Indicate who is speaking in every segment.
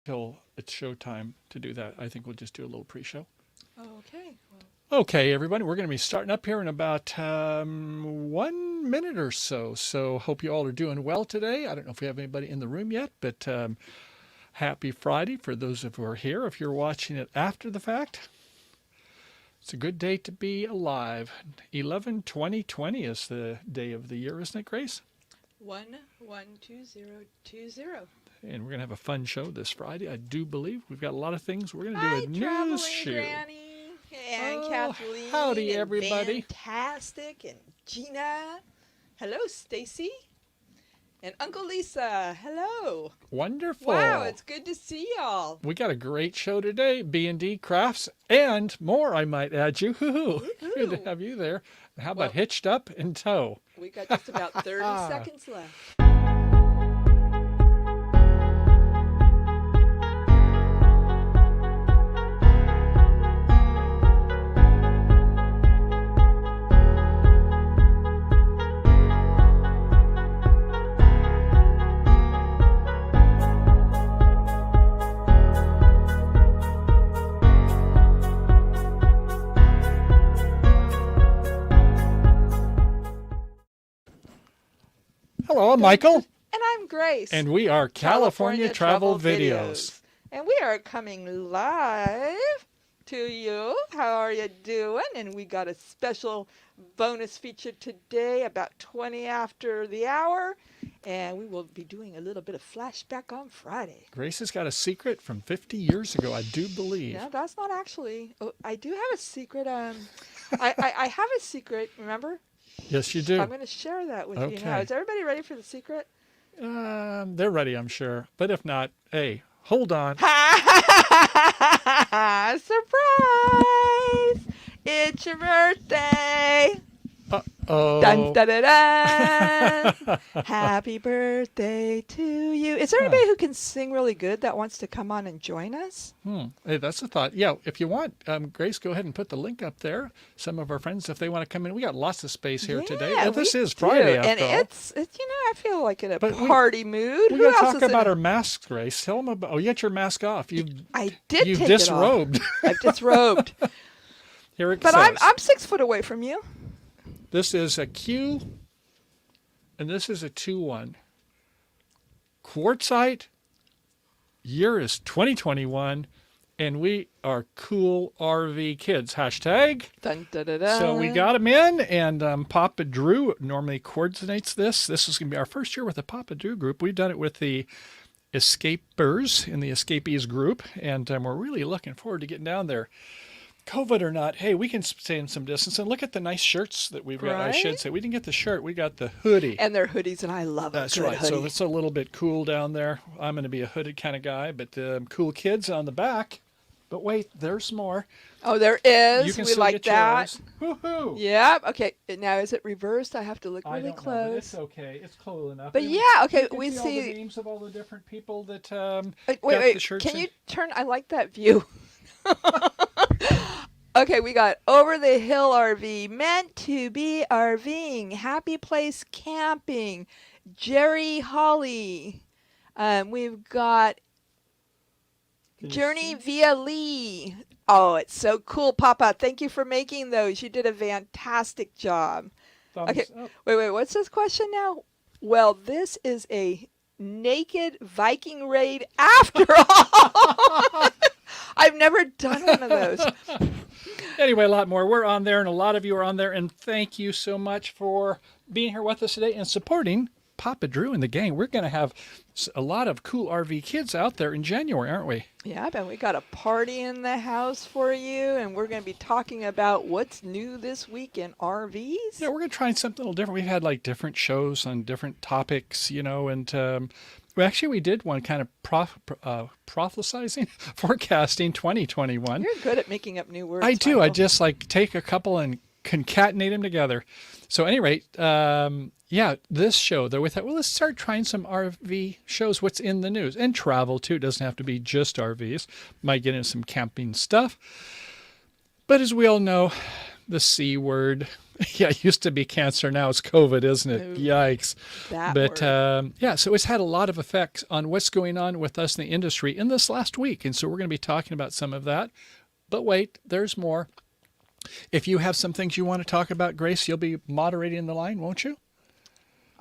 Speaker 1: till it's showtime to do that. I think we'll just do a little pre-show.
Speaker 2: Okay.
Speaker 1: Okay, everybody, we're going to be starting up here in about 1 minute or so. So hope you all are doing well today. I don't know if we have anybody in the room yet, but happy Friday for those of you who are here. If you're watching it after the fact, it's a good day to be alive. 11/20/20 is the day of the year, isn't it, Grace?
Speaker 2: 112020.
Speaker 1: And we're going to have a fun show this Friday. I do believe we've got a lot of things. We're going to do
Speaker 2: Hi,
Speaker 1: a
Speaker 2: traveling
Speaker 1: news show.
Speaker 2: Granny and
Speaker 1: Oh,
Speaker 2: Kathleen.
Speaker 1: howdy,
Speaker 2: and
Speaker 1: everybody.
Speaker 2: Fantastic and Gina. Hello, Stacy. And Uncle Lisa. Hello.
Speaker 1: Wonderful.
Speaker 2: Wow, it's good to see y'all.
Speaker 1: We got a great show today. B&D Crafts and more, I might add you. Hoo-hoo. Good to have you there. How about
Speaker 2: Well,
Speaker 1: hitched up in tow?
Speaker 2: We got just about 30 seconds left.
Speaker 1: Hello, I'm Michael.
Speaker 2: And I'm Grace.
Speaker 1: And we are California Travel Videos.
Speaker 2: And we are coming live to you. How are you doing? And we got a special bonus feature today about 20 after the hour. And we will be doing a little bit of flashback on Friday.
Speaker 1: Grace has got a secret from 50 years ago, I do believe.
Speaker 2: No, that's not actually. Oh, I do have a secret. I have a secret, remember?
Speaker 1: Yes, you do.
Speaker 2: I'm going to share that with you now.
Speaker 1: Okay.
Speaker 2: Is everybody ready for the secret?
Speaker 1: They're ready, I'm sure. But if not, hey, hold on.
Speaker 2: Surprise! It's your birthday.
Speaker 1: Uh-oh.
Speaker 2: Dun, dun, dun, dun. Happy birthday to you. Is there anybody who can sing really good that wants to come on and join us?
Speaker 1: Hey, that's a thought. Yeah, if you want, Grace, go ahead and put the link up there. Some of our friends, if they want to come in, we got lots of space here today.
Speaker 2: Yeah,
Speaker 1: Well, this
Speaker 2: we
Speaker 1: is Friday,
Speaker 2: do.
Speaker 1: after
Speaker 2: And
Speaker 1: all.
Speaker 2: it's I feel like in a
Speaker 1: But
Speaker 2: party mood.
Speaker 1: We
Speaker 2: Who
Speaker 1: got to
Speaker 2: else
Speaker 1: talk
Speaker 2: is
Speaker 1: about
Speaker 2: in
Speaker 1: our masks, Grace. Tell them about. Oh, you got your mask off.
Speaker 2: I did
Speaker 1: you
Speaker 2: take
Speaker 1: disrobed.
Speaker 2: it off. I've disrobed.
Speaker 1: Here it
Speaker 2: But
Speaker 1: says.
Speaker 2: I'm 6 foot away from you.
Speaker 1: This is a Q, and this is a 2-1. Quartzite. Year is 2021, and we are cool RV kids. Hashtag.
Speaker 2: Dun, dun, dun, dun.
Speaker 1: So we got them in, and Papa Drew normally coordinates this. This is going to be our first year with the Papa Drew group. We've done it with the Escapers in the Escapees group, and we're really looking forward to getting down there. COVID or not, hey, we can stay in some distance. And look at the nice shirts that we've got. I should
Speaker 2: Right?
Speaker 1: say, we didn't get the shirt. We got the hoodie.
Speaker 2: And they're hoodies, and I love
Speaker 1: That's
Speaker 2: a good
Speaker 1: right. So
Speaker 2: hoodie.
Speaker 1: it's a little bit cool down there. I'm going to be a hooded kind of guy, but cool kids on the back. But wait, there's more.
Speaker 2: Oh, there is.
Speaker 1: You can
Speaker 2: We
Speaker 1: still
Speaker 2: like
Speaker 1: get
Speaker 2: that.
Speaker 1: yours. Woohoo!
Speaker 2: Yep. Okay. Now, is it reversed? I have to look
Speaker 1: I
Speaker 2: really
Speaker 1: don't know, but
Speaker 2: close.
Speaker 1: it's okay. It's close enough.
Speaker 2: But
Speaker 1: And
Speaker 2: yeah, okay,
Speaker 1: you can
Speaker 2: we
Speaker 1: see all the
Speaker 2: see-
Speaker 1: names of all the different people that
Speaker 2: Wait,
Speaker 1: got the
Speaker 2: wait.
Speaker 1: shirts.
Speaker 2: Can
Speaker 1: in.
Speaker 2: you turn? I like that view. Okay, we got Over the Hill RV, Meant to Be RVing, Happy Place Camping, Jerry Holly. We've got
Speaker 1: Can you
Speaker 2: Journey
Speaker 1: see?
Speaker 2: via Lee. Oh, it's so cool, Papa. Thank you for making those. You did a fantastic job.
Speaker 1: Thumbs
Speaker 2: Okay,
Speaker 1: up.
Speaker 2: wait. What's this question now? Well, this is a naked Viking raid after all. I've never done one of those.
Speaker 1: Anyway, a lot more. We're on there, and a lot of you are on there. And thank you so much for being here with us today and supporting Papa Drew and the gang. We're going to have a lot of cool RV kids out there in January, aren't we?
Speaker 2: Yeah, and we got a party in the house for you, and we're going to be talking about what's new this week in RVs.
Speaker 1: Yeah, we're going to try something a little different. We've had like different shows on different topics, and we did one kind of prophesizing, forecasting 2021.
Speaker 2: You're good at making up new words.
Speaker 1: I do. I
Speaker 2: Michael.
Speaker 1: just like take a couple and concatenate them together. So, at any rate, this show, though, we thought, well, let's start trying some RV shows, what's in the news, and travel, too. It doesn't have to be just RVs. Might get into some camping stuff. But as we all know, The C word. Yeah, it used to be cancer. Now it's COVID, isn't it?
Speaker 2: Ooh,
Speaker 1: Yikes.
Speaker 2: that
Speaker 1: But
Speaker 2: word.
Speaker 1: yeah, so it's had a lot of effects on what's going on with us in the industry in this last week. And so we're going to be talking about some of that. But wait, there's more. If you have some things you want to talk about, Grace, you'll be moderating the line, won't you?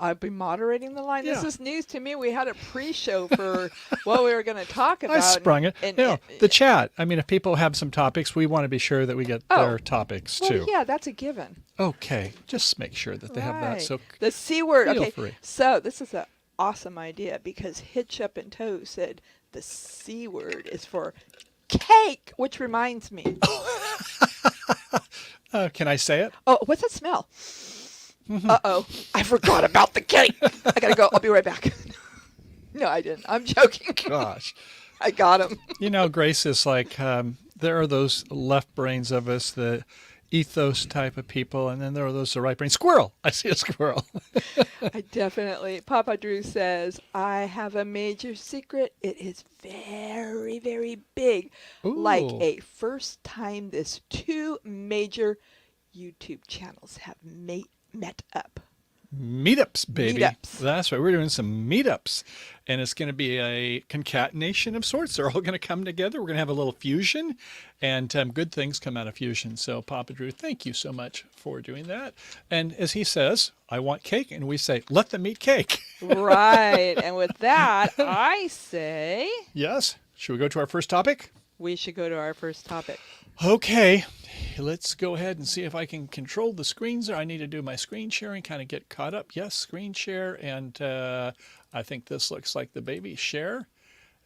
Speaker 2: I'll be moderating the line. This
Speaker 1: Yeah.
Speaker 2: is news to me. We had a pre-show for what we were going to talk
Speaker 1: I
Speaker 2: about.
Speaker 1: sprung it.
Speaker 2: And,
Speaker 1: No, the chat. I mean, if people have some topics, we want to be sure that we get
Speaker 2: Oh,
Speaker 1: their topics
Speaker 2: well,
Speaker 1: too.
Speaker 2: yeah, that's a given.
Speaker 1: Okay, just make sure that they have that.
Speaker 2: Right.
Speaker 1: So
Speaker 2: The C word.
Speaker 1: feel
Speaker 2: Okay.
Speaker 1: free.
Speaker 2: So this is an awesome idea because Hitch Up and Toe said the C word is for cake, which reminds me.
Speaker 1: Can I say it?
Speaker 2: Oh, what's that smell? Uh-oh. I forgot about the cake. I got to go. I'll be right back. No, I didn't. I'm joking.
Speaker 1: Gosh.
Speaker 2: I got him.
Speaker 1: You know, Grace is like, there are those left brains of us, the ethos type of people, and then there are those the right brain. Squirrel! I see a squirrel.
Speaker 2: I definitely. Papa Drew says, I have a major secret. It is very, very big. Like
Speaker 1: Ooh.
Speaker 2: a first time this two major YouTube channels have met up.
Speaker 1: Meetups, baby.
Speaker 2: Meetups.
Speaker 1: That's right. We're doing some meetups. And it's going to be a concatenation of sorts. They're all going to come together. We're going to have a little fusion, and good things come out of fusion. So, Papa Drew, thank you so much for doing that. And as he says, I want cake. And we say, let them eat cake.
Speaker 2: Right. And with that, I say
Speaker 1: Yes. Should we go to our first topic?
Speaker 2: we should go to our first topic.
Speaker 1: Okay, let's go ahead and see if I can control the screens there. I need to do my screen sharing, kind of get caught up. Yes, screen share, and I think this looks like the baby share.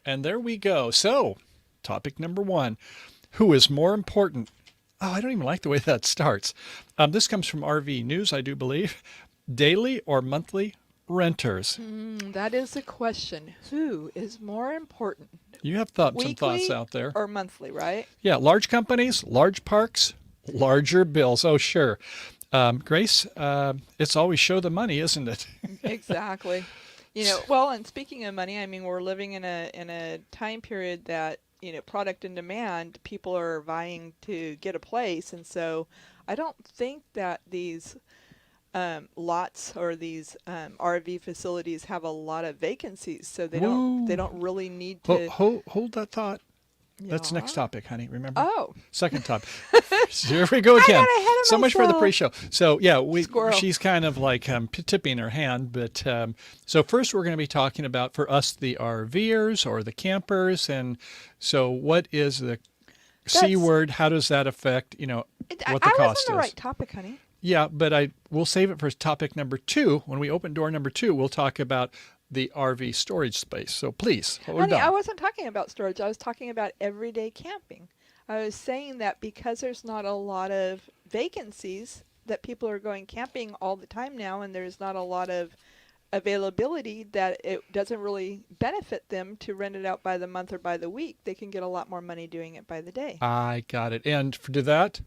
Speaker 1: And there we go. So, topic number one, who is more important? Oh, I don't even like the way that starts. This comes from RV News, I do believe. Daily or monthly renters?
Speaker 2: That is the question. Who is more important?
Speaker 1: You have some
Speaker 2: Weekly
Speaker 1: thoughts out there.
Speaker 2: or monthly, right?
Speaker 1: Yeah, large companies, large parks, larger bills. Oh, sure. Grace, it's always show the money, isn't it?
Speaker 2: Exactly. You know, well, and speaking of money, I mean, we're living in a time period that, you know, product and demand, people are vying to get a place, and so I don't think that these lots or these RV facilities have a lot of vacancies, so they don't really need to.
Speaker 1: Hold that thought. That's
Speaker 2: Yeah.
Speaker 1: next topic, honey. Remember?
Speaker 2: Oh,
Speaker 1: Second topic. Here we go again.
Speaker 2: got ahead of
Speaker 1: So much for the
Speaker 2: myself.
Speaker 1: pre-show. So yeah,
Speaker 2: Squirrel.
Speaker 1: she's kind of like tipping her hand. But so first we're going to be talking about, for us, the RVers or the campers. And so what is the C
Speaker 2: That's-
Speaker 1: word? How does that affect, what the
Speaker 2: I was
Speaker 1: cost
Speaker 2: on the
Speaker 1: is?
Speaker 2: right topic, honey.
Speaker 1: Yeah, but we'll save it for topic number 2. When we open door number 2, we'll talk about the RV storage space. So please, hold
Speaker 2: Honey, I
Speaker 1: on.
Speaker 2: wasn't talking about storage. I was talking about everyday camping. I was saying that because there's not a lot of vacancies, that people are going camping all the time now, and there's not a lot of availability, that it doesn't really benefit them to rent it out by the month or by the week. They can get a lot more money doing it by the day.
Speaker 1: I got it. And to that,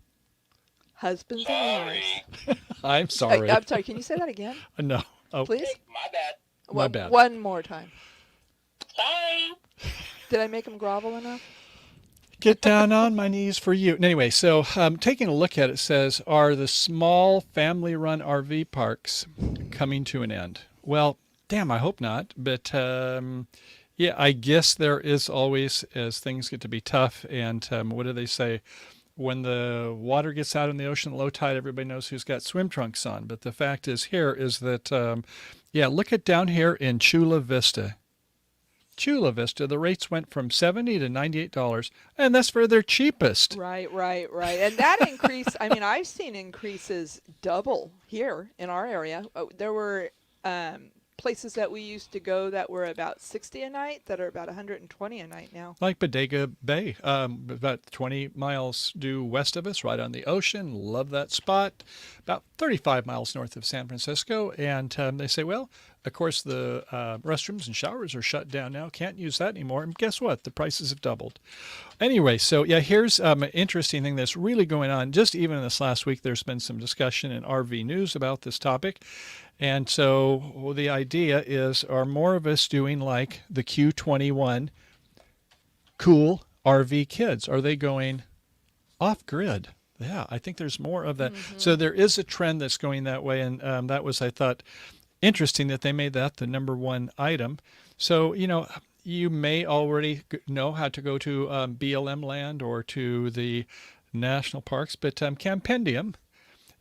Speaker 2: Husbands and wives.
Speaker 1: I'm sorry.
Speaker 2: I'm sorry. Can you say that again,
Speaker 1: No. Oh,
Speaker 2: please?
Speaker 3: My bad.
Speaker 1: My bad.
Speaker 2: One more time.
Speaker 3: Sorry.
Speaker 2: Did I make him grovel enough?
Speaker 1: get down on my knees for you. Anyway, so taking a look at it, says, are the small family-run RV parks coming to an end? Well, damn, I hope not. But yeah, I guess there is always, as things get to be tough, and what do they say? When the water gets out in the ocean at low tide, everybody knows who's got swim trunks on. But the fact is here is that, yeah, look at down here in Chula Vista. Chula Vista, the rates went from $70 to $98, and that's for their cheapest.
Speaker 2: Right. And that increase, I mean, I've seen increases double here in our area. There were places that we used to go that were about 60 a night that are about 120 a night now.
Speaker 1: Like Bodega Bay, about 20 miles due west of us, right on the ocean. Love that spot. About 35 miles north of San Francisco. And they say, well, of course, the restrooms and showers are shut down now. Can't use that anymore. And guess what? The prices have doubled. Anyway, so yeah, here's an interesting thing that's really going on. Just even in this last week, there's been some discussion in RV News about this topic. And so the idea is, are more of us doing like the Q21 cool RV kids? Are they going off grid? Yeah, I think there's more of that. So there is a trend that's going that way, and that was, I thought, interesting that they made that the number one item. So, you may already know how to go to BLM land or to the national parks, but Campendium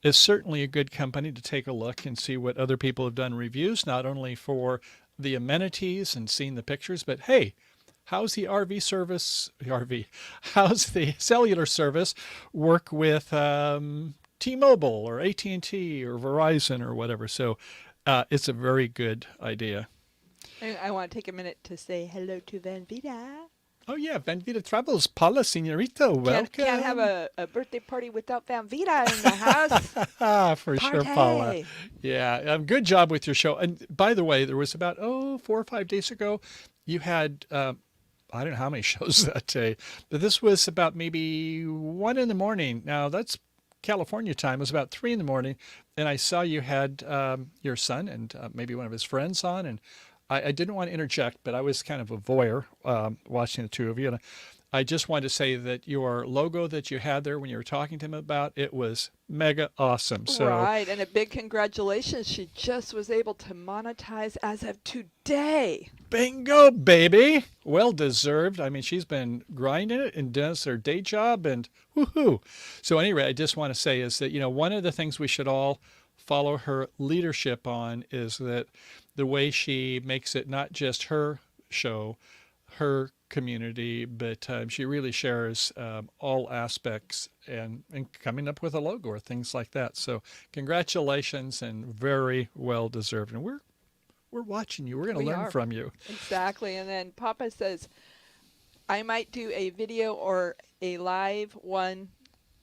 Speaker 1: is certainly a good company to take a look and see what other people have done reviews, not only for the amenities and seeing the pictures, but hey, how's the RV service, how's the cellular service work with T-Mobile or AT&T or Verizon or whatever. So it's a very good idea.
Speaker 2: And I want to take a minute to say hello to Van Vita.
Speaker 1: Oh, yeah, Van Vita Travels. Paula, senorita, welcome.
Speaker 2: Can't have a birthday party without Van Vita in the house.
Speaker 1: For sure, Paula. Yeah, good job with your show. And by the way, there was about, 4 or 5 days ago, you had, I don't know how many shows that day, but this was about maybe 1 in the morning. Now, that's California time. It was about 3 in the morning. And I saw you had your son and maybe one of his friends on. And I didn't want to interject, but I was kind of a voyeur watching the two of you. And I just wanted to say that your logo that you had there when you were talking to him about, it was mega awesome. So,
Speaker 2: right, and a big congratulations. She just was able to monetize as of today.
Speaker 1: Bingo, baby. Well deserved. I mean, she's been grinding it and does her day job and woohoo. So anyway, I just want to say is that, one of the things we should all follow her leadership on is that the way she makes it not just her show, her community, but she really shares all aspects and coming up with a logo or things like that. So congratulations and very well deserved. And we're watching you. We're going to learn from you.
Speaker 2: Exactly. And then Papa says, I might do a video or a live one,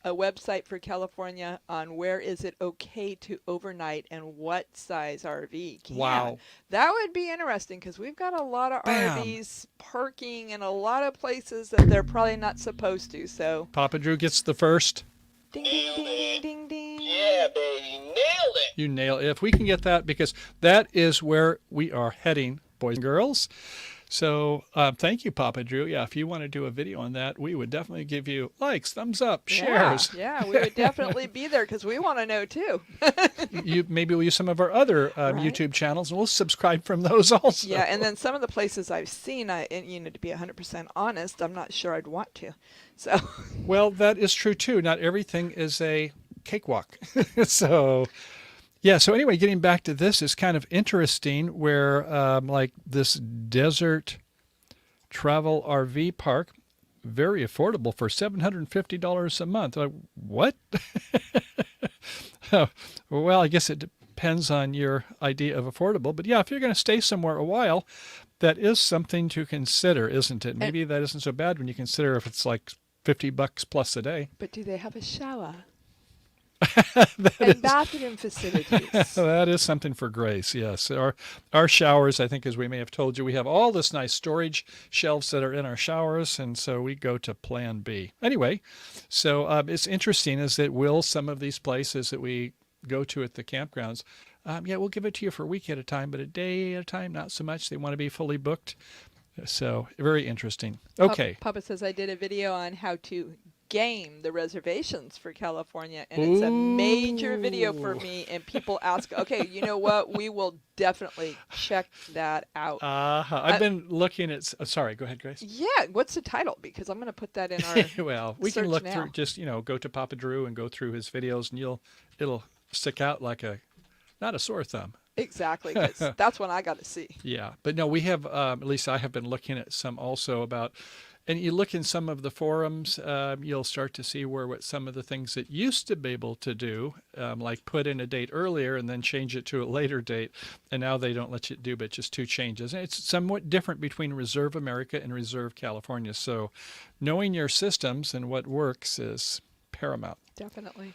Speaker 2: a website for California on where is it okay to overnight and what size RV can.
Speaker 1: Wow.
Speaker 2: That would be interesting because we've got a lot of
Speaker 1: Bam.
Speaker 2: RVs parking in a lot of places that they're probably not supposed to. So
Speaker 1: Papa Drew gets the first.
Speaker 2: ding, ding, ding, ding, ding, ding.
Speaker 3: Yeah, baby, nailed it.
Speaker 1: You nail it. If we can get that, because that is where we are heading, boys and girls. So thank you, Papa Drew. Yeah, if you want to do a video on that, we would definitely give you likes, thumbs up, shares.
Speaker 2: Yeah, we would definitely be there because we want to know too.
Speaker 1: Maybe we'll use some of our other YouTube channels and we'll subscribe from those also.
Speaker 2: Yeah, and then some of the places I've seen, and to be 100% honest, I'm not sure I'd want to. So.
Speaker 1: Well, that is true too. Not everything is a cakewalk. So. Yeah, so anyway, getting back to this is kind of interesting where like this desert travel RV park, very affordable for $750 a month. What? Well, I guess it depends on your idea of affordable. But yeah, if you're going to stay somewhere a while, that is something to consider, isn't it? Maybe that isn't so bad when you consider if it's like $50 plus a day.
Speaker 2: But do they have a shower? And bathroom facilities.
Speaker 1: That is something for Grace, yes. Our showers, I think, as we may have told you, we have all this nice storage shelves that are in our showers, and so we go to Plan B. Anyway, so it's interesting is that some of these places that we go to at the campgrounds, we'll give it to you for a week at a time, but a day at a time, not so much. They want to be fully booked. So very interesting. Okay.
Speaker 2: Papa says I did a video on how to game the reservations for California, and it's a major video for me, and people ask, okay, you know what, we will definitely check that out.
Speaker 1: I've been looking at sorry, go ahead, Grace.
Speaker 2: Yeah, what's the title? Because I'm going to put that in our
Speaker 1: well, we can look through, just go to Papa Drew and go through his videos, and it'll stick out like not a sore thumb.
Speaker 2: Exactly, 'cause that's what I got to see.
Speaker 1: Yeah, but no, we have, at least I have been looking at some also about. And you look in some of the forums, you'll start to see what some of the things that used to be able to do, like put in a date earlier and then change it to a later date. And now they don't let you do but just 2 changes. And it's somewhat different between Reserve America and Reserve California. So knowing your systems and what works is paramount.
Speaker 2: Definitely.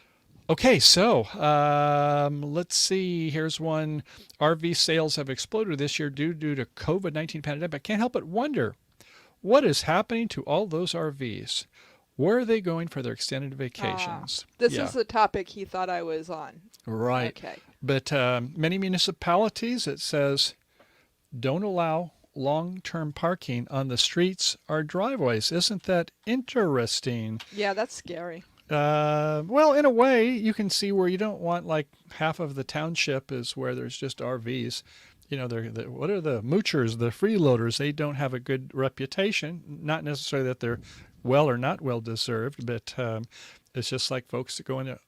Speaker 1: Okay, so let's see. Here's one. RV sales have exploded this year due to COVID-19 pandemic. Can't help but wonder, what is happening to all those RVs? Where are they going for their extended vacations?
Speaker 2: This is the topic he thought I was on.
Speaker 1: Right.
Speaker 2: Okay.
Speaker 1: But many municipalities, it says, don't allow long-term parking on the streets or driveways. Isn't that interesting?
Speaker 2: Yeah, that's scary.
Speaker 1: Well, in a way, you can see where you don't want like half of the township is where there's just RVs. What are the moochers, the freeloaders? They don't have a good reputation. Not necessarily that they're well or not well deserved, but it's just like folks that go into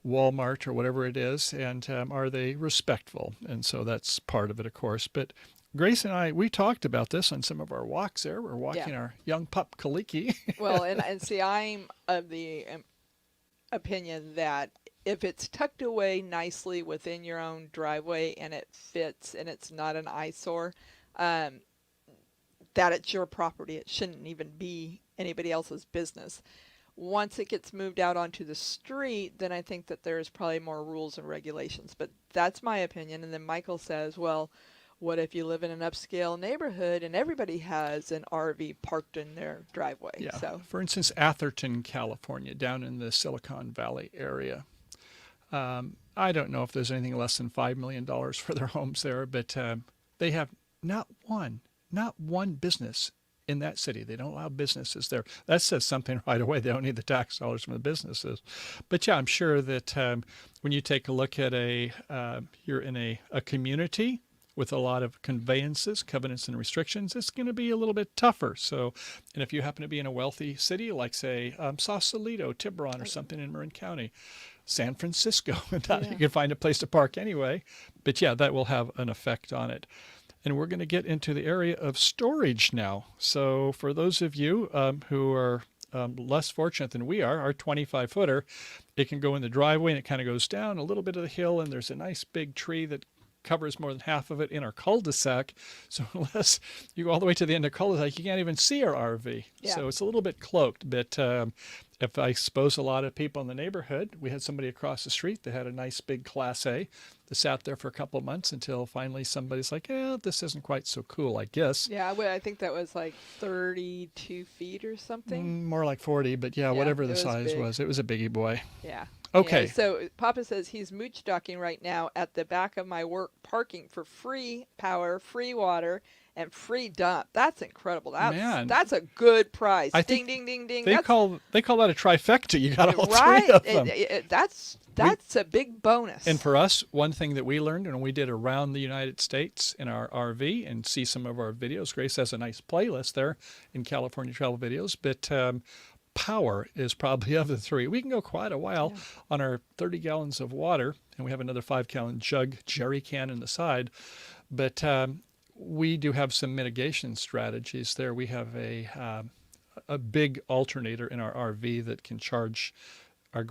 Speaker 1: Walmart or whatever it is, and are they respectful? And so that's part of it, of course. But Grace and I, we talked about this on some of our walks there. We're walking
Speaker 2: Yeah.
Speaker 1: our young pup, Kaliki.
Speaker 2: Well, and see, I'm of the opinion that if it's tucked away nicely within your own driveway and it fits and it's not an eyesore, um, that it's your property. It shouldn't even be anybody else's business. Once it gets moved out onto the street, then I think that there's probably more rules and regulations. But that's my opinion. And then Michael says, well, what if you live in an upscale neighborhood and everybody has an RV parked in their driveway?
Speaker 1: Yeah.
Speaker 2: So,
Speaker 1: For instance, Atherton, California, down in the Silicon Valley area. I don't know if there's anything less than $5 million for their homes there, but they have not one business in that city. They don't allow businesses there. That says something right away. They don't need the tax dollars from the businesses. But yeah, I'm sure that when you take a look at you're in a community with a lot of conveyances, covenants, and restrictions, it's going to be a little bit tougher. So, and if you happen to be in a wealthy city like, say, Sausalito, Tiburon, or something in Marin County, San Francisco, you can find a place to park anyway. But yeah, that will have an effect on it. And we're going to get into the area of storage now. So for those of you who are less fortunate than we are, our 25-footer, it can go in the driveway and it kind of goes down a little bit of the hill, and there's a nice big tree that covers more than half of it in our cul-de-sac. So unless you go all the way to the end of the cul-de-sac, you can't even see our RV.
Speaker 2: Yeah.
Speaker 1: So it's a little bit cloaked. But if I suppose a lot of people in the neighborhood, we had somebody across the street that had a nice big Class A that sat there for a couple of months until finally somebody's like, this isn't quite so cool, I guess.
Speaker 2: yeah, I think that was like 32 feet or something.
Speaker 1: More like 40, but yeah, whatever
Speaker 2: it
Speaker 1: the
Speaker 2: was
Speaker 1: size
Speaker 2: big.
Speaker 1: was, it was a biggie boy.
Speaker 2: Yeah.
Speaker 1: Okay.
Speaker 2: Yeah, so Papa says he's mooch docking right now at the back of my work parking for free power, free water, and free dump. That's incredible.
Speaker 1: Man.
Speaker 2: That's a good price.
Speaker 1: I
Speaker 2: Ding,
Speaker 1: think
Speaker 2: ding, ding, ding.
Speaker 1: They call that a trifecta. You got all
Speaker 2: right.
Speaker 1: three of them.
Speaker 2: That's a big bonus.
Speaker 1: And for us, one thing that we learned when we did around the United States in our RV and see some of our videos, Grace has a nice playlist there in California travel videos, but power is probably of the three. We can go quite a while on our 30 gallons of water, and we have another 5-gallon jug, jerry can in the side. But we do have some mitigation strategies there. We have a big alternator in our RV that can charge our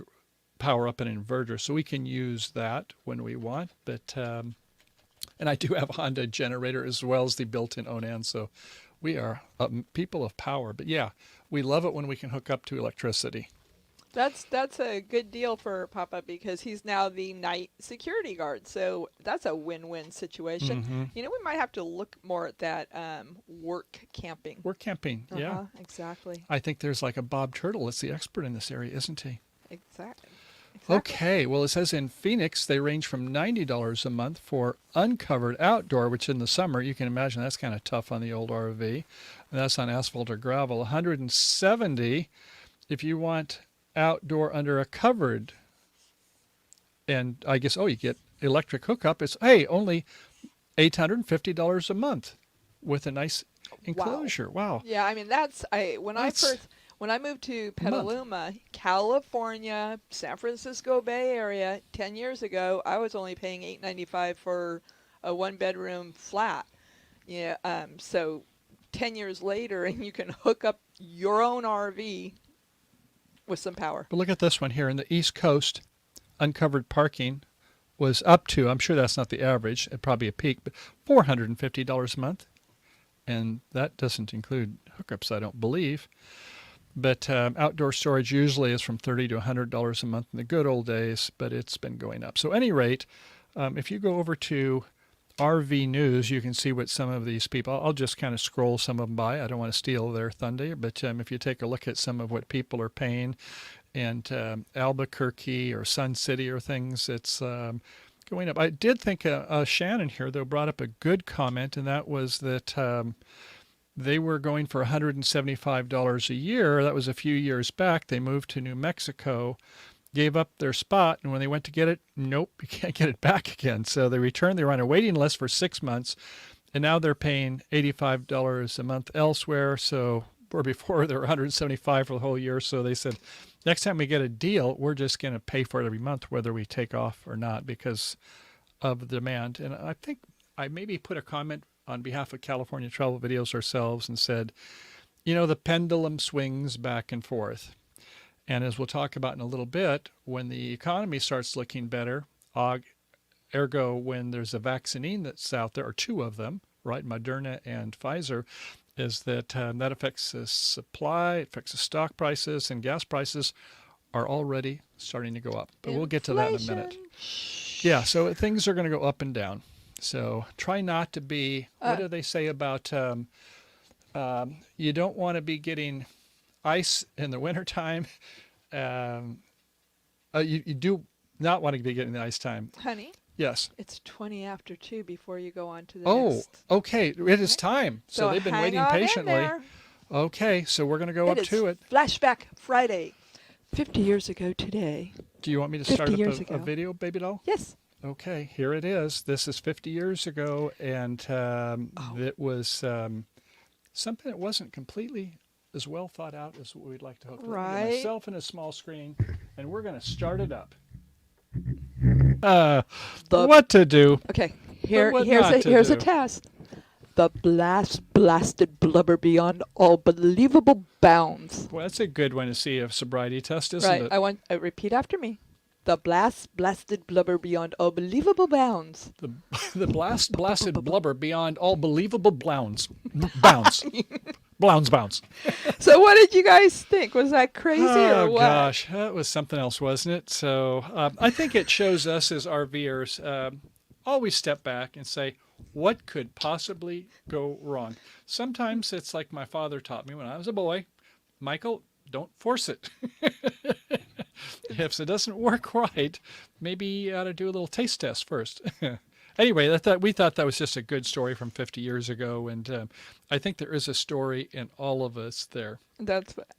Speaker 1: power up an inverter, so we can use that when we want. But and I do have a Honda generator as well as the built-in Onan, so we are people of power. But yeah, we love it when we can hook up to electricity.
Speaker 2: That's a good deal for Papa because he's now the night security guard. So that's a win-win situation.
Speaker 1: Mm-hmm.
Speaker 2: You know, we might have to look more at that work camping.
Speaker 1: We're camping, yeah.
Speaker 2: Exactly.
Speaker 1: I think there's like a Bob Turtle that's the expert in this area, isn't he?
Speaker 2: Exactly.
Speaker 1: Okay, well, it says in Phoenix, they range from $90 a month for uncovered outdoor, which in the summer, you can imagine that's kind of tough on the old RV. And that's on asphalt or gravel. $170 if you want outdoor under a covered. And I guess, you get electric hookup. It's, only $850 a month with a nice enclosure. Wow.
Speaker 2: Yeah, I mean, when I moved to Petaluma, California, San Francisco Bay Area 10 years ago, I was only paying $895 for a one-bedroom flat. Yeah, so 10 years later, and you can hook up your own RV with some power.
Speaker 1: But look at this one here. In the East Coast, uncovered parking was up to, I'm sure that's not the average, probably a peak, but $450 a month. And that doesn't include hookups, I don't believe. But outdoor storage usually is from $30 to $100 a month in the good old days, but it's been going up. So at any rate, if you go over to RV News, you can see what some of these people, I'll just kind of scroll some of them by. I don't want to steal their thunder, but if you take a look at some of what people are paying, and Albuquerque or Sun City or things, it's going up. I did think Shannon here, though, brought up a good comment, and that was that They were going for $175 a year. That was a few years back. They moved to New Mexico, gave up their spot, and when they went to get it, nope, you can't get it back again. So they returned. They were on a waiting list for 6 months, and now they're paying $85 a month elsewhere. So where before they were $175 for the whole year. So they said, next time we get a deal, we're just going to pay for it every month, whether we take off or not, because of the demand. And I think I maybe put a comment on behalf of California Travel Videos ourselves and said, the pendulum swings back and forth. And as we'll talk about in a little bit, when the economy starts looking better, ergo when there's a vaccine that's out there, or two of them, right, Moderna and Pfizer, is that that affects the supply, it affects the stock prices, and gas prices are already starting to go up. But we'll get to that in a minute. Yeah, so things are going to go up and down. So try not to be, what do they say about, you don't want to be getting ice in the wintertime. You do not want to be getting the ice time.
Speaker 2: Honey,
Speaker 1: Yes.
Speaker 2: it's 20 after 2 before you go on to the
Speaker 1: Oh,
Speaker 2: next.
Speaker 1: okay. It is time. So they've been
Speaker 2: hang
Speaker 1: waiting
Speaker 2: on in
Speaker 1: patiently.
Speaker 2: there.
Speaker 1: Okay, so we're going to go up
Speaker 2: It is
Speaker 1: to it.
Speaker 2: Flashback Friday. 50 years ago today.
Speaker 1: Do you want me to
Speaker 2: 50
Speaker 1: start up
Speaker 2: years
Speaker 1: a
Speaker 2: ago.
Speaker 1: video, baby doll?
Speaker 2: Yes.
Speaker 1: Okay, here it is. This is 50 years ago, and it was something that wasn't completely as well thought out as what we'd like to hope. Let me get
Speaker 2: Right.
Speaker 1: myself in a small screen, and we're going to start it up. What to do?
Speaker 2: Okay.
Speaker 1: what not to
Speaker 2: Here's a
Speaker 1: do.
Speaker 2: test. The blasted blubber beyond all believable bounds.
Speaker 1: Well, that's a good one to see a sobriety test, isn't
Speaker 2: Right.
Speaker 1: it?
Speaker 2: I want repeat after me. The blasted blubber beyond all believable bounds.
Speaker 1: The blasted blubber beyond all believable bounds. Bounds. Bounds.
Speaker 2: So what did you guys think? Was that crazy or
Speaker 1: Oh
Speaker 2: what?
Speaker 1: gosh, that was something else, wasn't it? So I think it shows us as RVers always step back and say, what could possibly go wrong? Sometimes it's like my father taught me when I was a boy, Michael, don't force it. If it doesn't work right, maybe you ought to do a little taste test first. Anyway, we thought that was just a good story from 50 years ago, and I think there is a story in all of us there.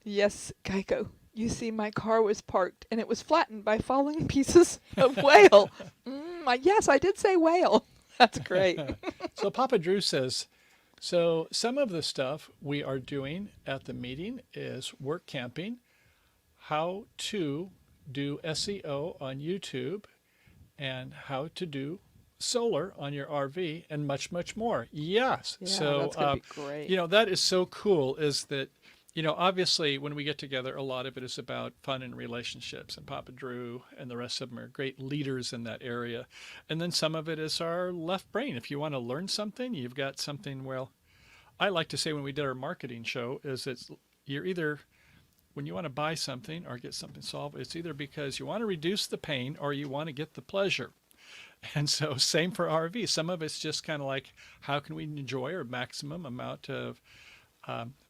Speaker 2: Yes, Geico. You see, my car was parked and it was flattened by falling pieces of whale. Yes, I did say whale. That's great.
Speaker 1: So Papa Drew says, so some of the stuff we are doing at the meeting is work camping, how to do SEO on YouTube, and how to do solar on your RV, and much, much more. Yes.
Speaker 2: Yeah,
Speaker 1: so,
Speaker 2: that's gonna be great.
Speaker 1: that is so cool is that, obviously when we get together, a lot of it is about fun and relationships, and Papa Drew and the rest of them are great leaders in that area. And then some of it is our left brain. If you want to learn something, you've got something, well, I like to say when we did our marketing show is you're either, when you want to buy something or get something solved, it's either because you want to reduce the pain or you want to get the pleasure. And so same for RV. Some of it's just kind of like, how can we enjoy our maximum amount of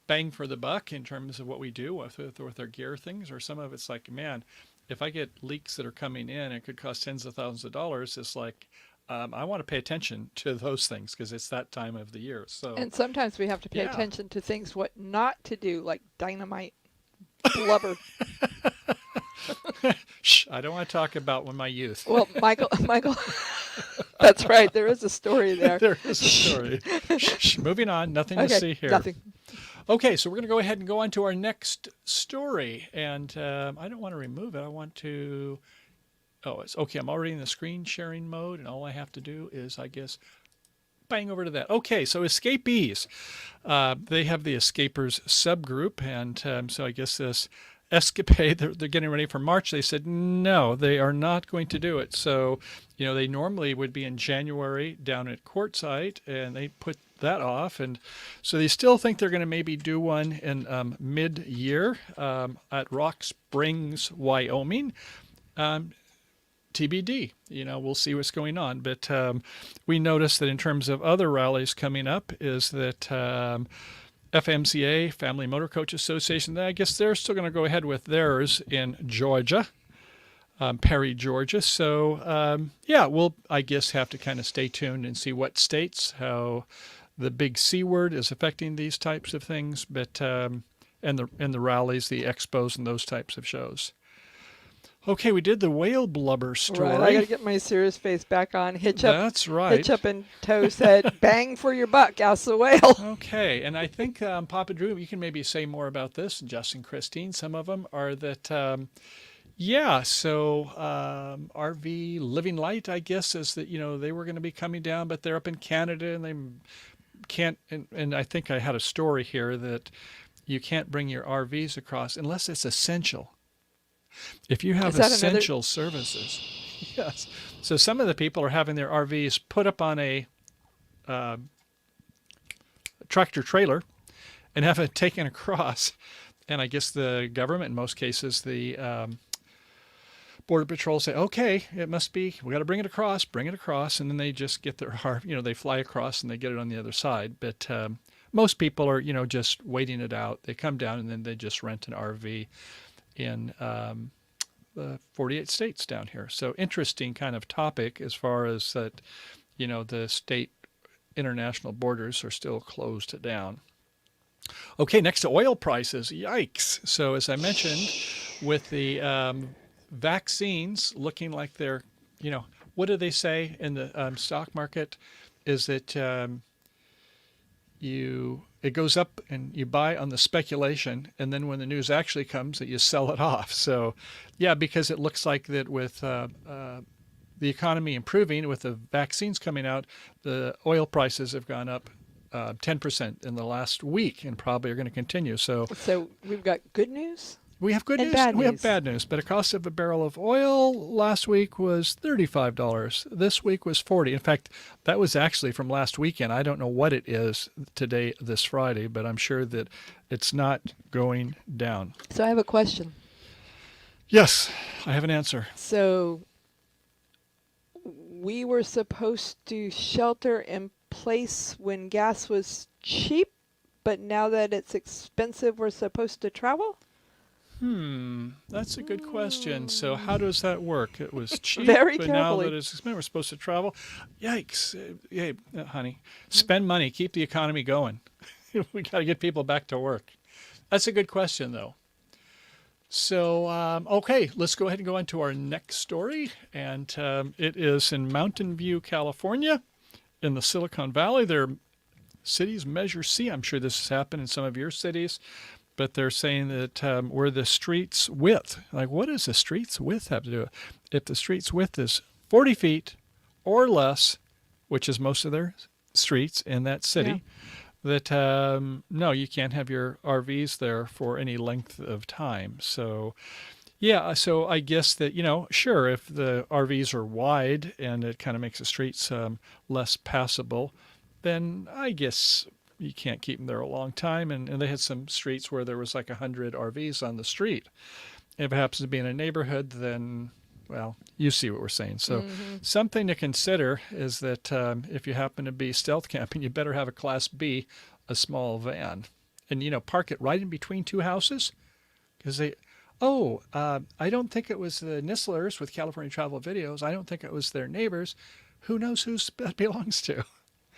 Speaker 1: bang for the buck in terms of what we do with our gear things, or some of it's like, man, if I get leaks that are coming in, it could cost tens of thousands of dollars. It's like, I want to pay attention to those things because it's that time of the year. So
Speaker 2: And sometimes we have to pay
Speaker 1: Yeah.
Speaker 2: attention to things what not to do, like dynamite, blubber.
Speaker 1: Shh, I don't want to talk about my youth.
Speaker 2: Well, Michael, that's right. There is a story there.
Speaker 1: There is a story. Shh, moving on. Nothing to see here.
Speaker 2: Nothing.
Speaker 1: Okay, so we're going to go ahead and go on to our next story. And I don't want to remove it. I want to... Oh, it's okay. I'm already in the screen sharing mode, and all I have to do is, I guess, bang over to that. Okay, so escapees. They have the escapers subgroup, and so I guess this escapade, they're getting ready for March. They said, no, they are not going to do it. So, they normally would be in January down at Quartzsite, and they put that off. And so they still think they're going to maybe do one in mid-year at Rock Springs, Wyoming. TBD, we'll see what's going on. But we noticed that in terms of other rallies coming up is that FMCA, Family Motor Coach Association, I guess they're still going to go ahead with theirs in Georgia, Perry, Georgia. So, we'll, I guess, have to kind of stay tuned and see what states, how the big C word is affecting these types of things, but and the rallies, the expos, and those types of shows. Okay, we did the whale blubber story.
Speaker 2: Right, I got to get my serious face back on. Hitch up.
Speaker 1: That's right.
Speaker 2: Hitch up and toe said, bang for your buck, ask the whale.
Speaker 1: Okay, and I think Papa Drew, you can maybe say more about this, and Justin, Christine. Some of them are that, yeah. So RV Living Light, I guess, is that they were going to be coming down, but they're up in Canada and they can't. And I think I had a story here that you can't bring your RVs across unless it's essential. If you have essential services, yes. So some of the people are having their RVs put up on a tractor trailer and have it taken across. And I guess the government, in most cases, the Border Patrol say, okay, it must be, we got to bring it across. And then they just get their RV, they fly across and they get it on the other side. But most people are, just waiting it out. They come down and then they just rent an RV in the 48 states down here. So interesting kind of topic as far as that, the state international borders are still closed down. Okay, next to oil prices. Yikes. So as I mentioned, with the vaccines looking like they're, what do they say in the stock market is that it goes up and you buy on the speculation, and then when the news actually comes that you sell it off. So yeah, because it looks like that with the economy improving, with the vaccines coming out, the oil prices have gone up 10% in the last week and probably are going to continue. So
Speaker 2: we've got good news?
Speaker 1: We have good
Speaker 2: and
Speaker 1: news.
Speaker 2: Bad
Speaker 1: we
Speaker 2: news.
Speaker 1: Have bad news. But a cost of a barrel of oil last week was $35. This week was $40. In fact, that was actually from last weekend. I don't know what it is today, this Friday, but I'm sure that it's not going down.
Speaker 2: So I have a question.
Speaker 1: Yes, I have an answer.
Speaker 2: So we were supposed to shelter in place when gas was cheap, but now that it's expensive, we're supposed to travel?
Speaker 1: That's a good question. So how does that work? It was cheap,
Speaker 2: Very
Speaker 1: but now
Speaker 2: carefully.
Speaker 1: that it's expensive, we're supposed to travel. Yikes. Hey, honey, spend money, keep the economy going. We got to get people back to work. That's a good question, though. So, okay, let's go ahead and go on to our next story. And it is in Mountain View, California, in the Silicon Valley. Their cities measure C. I'm sure this has happened in some of your cities. But they're saying that where the street's width, like what does the street's width have to do with it? If the street's width is 40 feet or less, which is most of their streets in that city, that no, you can't have your RVs there for any length of time. So, yeah, so I guess that, sure, if the RVs are wide and it kind of makes the streets less passable, then I guess you can't keep them there a long time. And they had some streets where there was like 100 RVs on the street. If it happens to be in a neighborhood, then, well, you see what we're saying. So something to consider is that if you happen to be stealth camping, you better have a Class B, a small van. And, park it right in between two houses. Because I don't think it was the Nisslers with California Travel Videos. I don't think it was their neighbors. Who knows who it belongs to?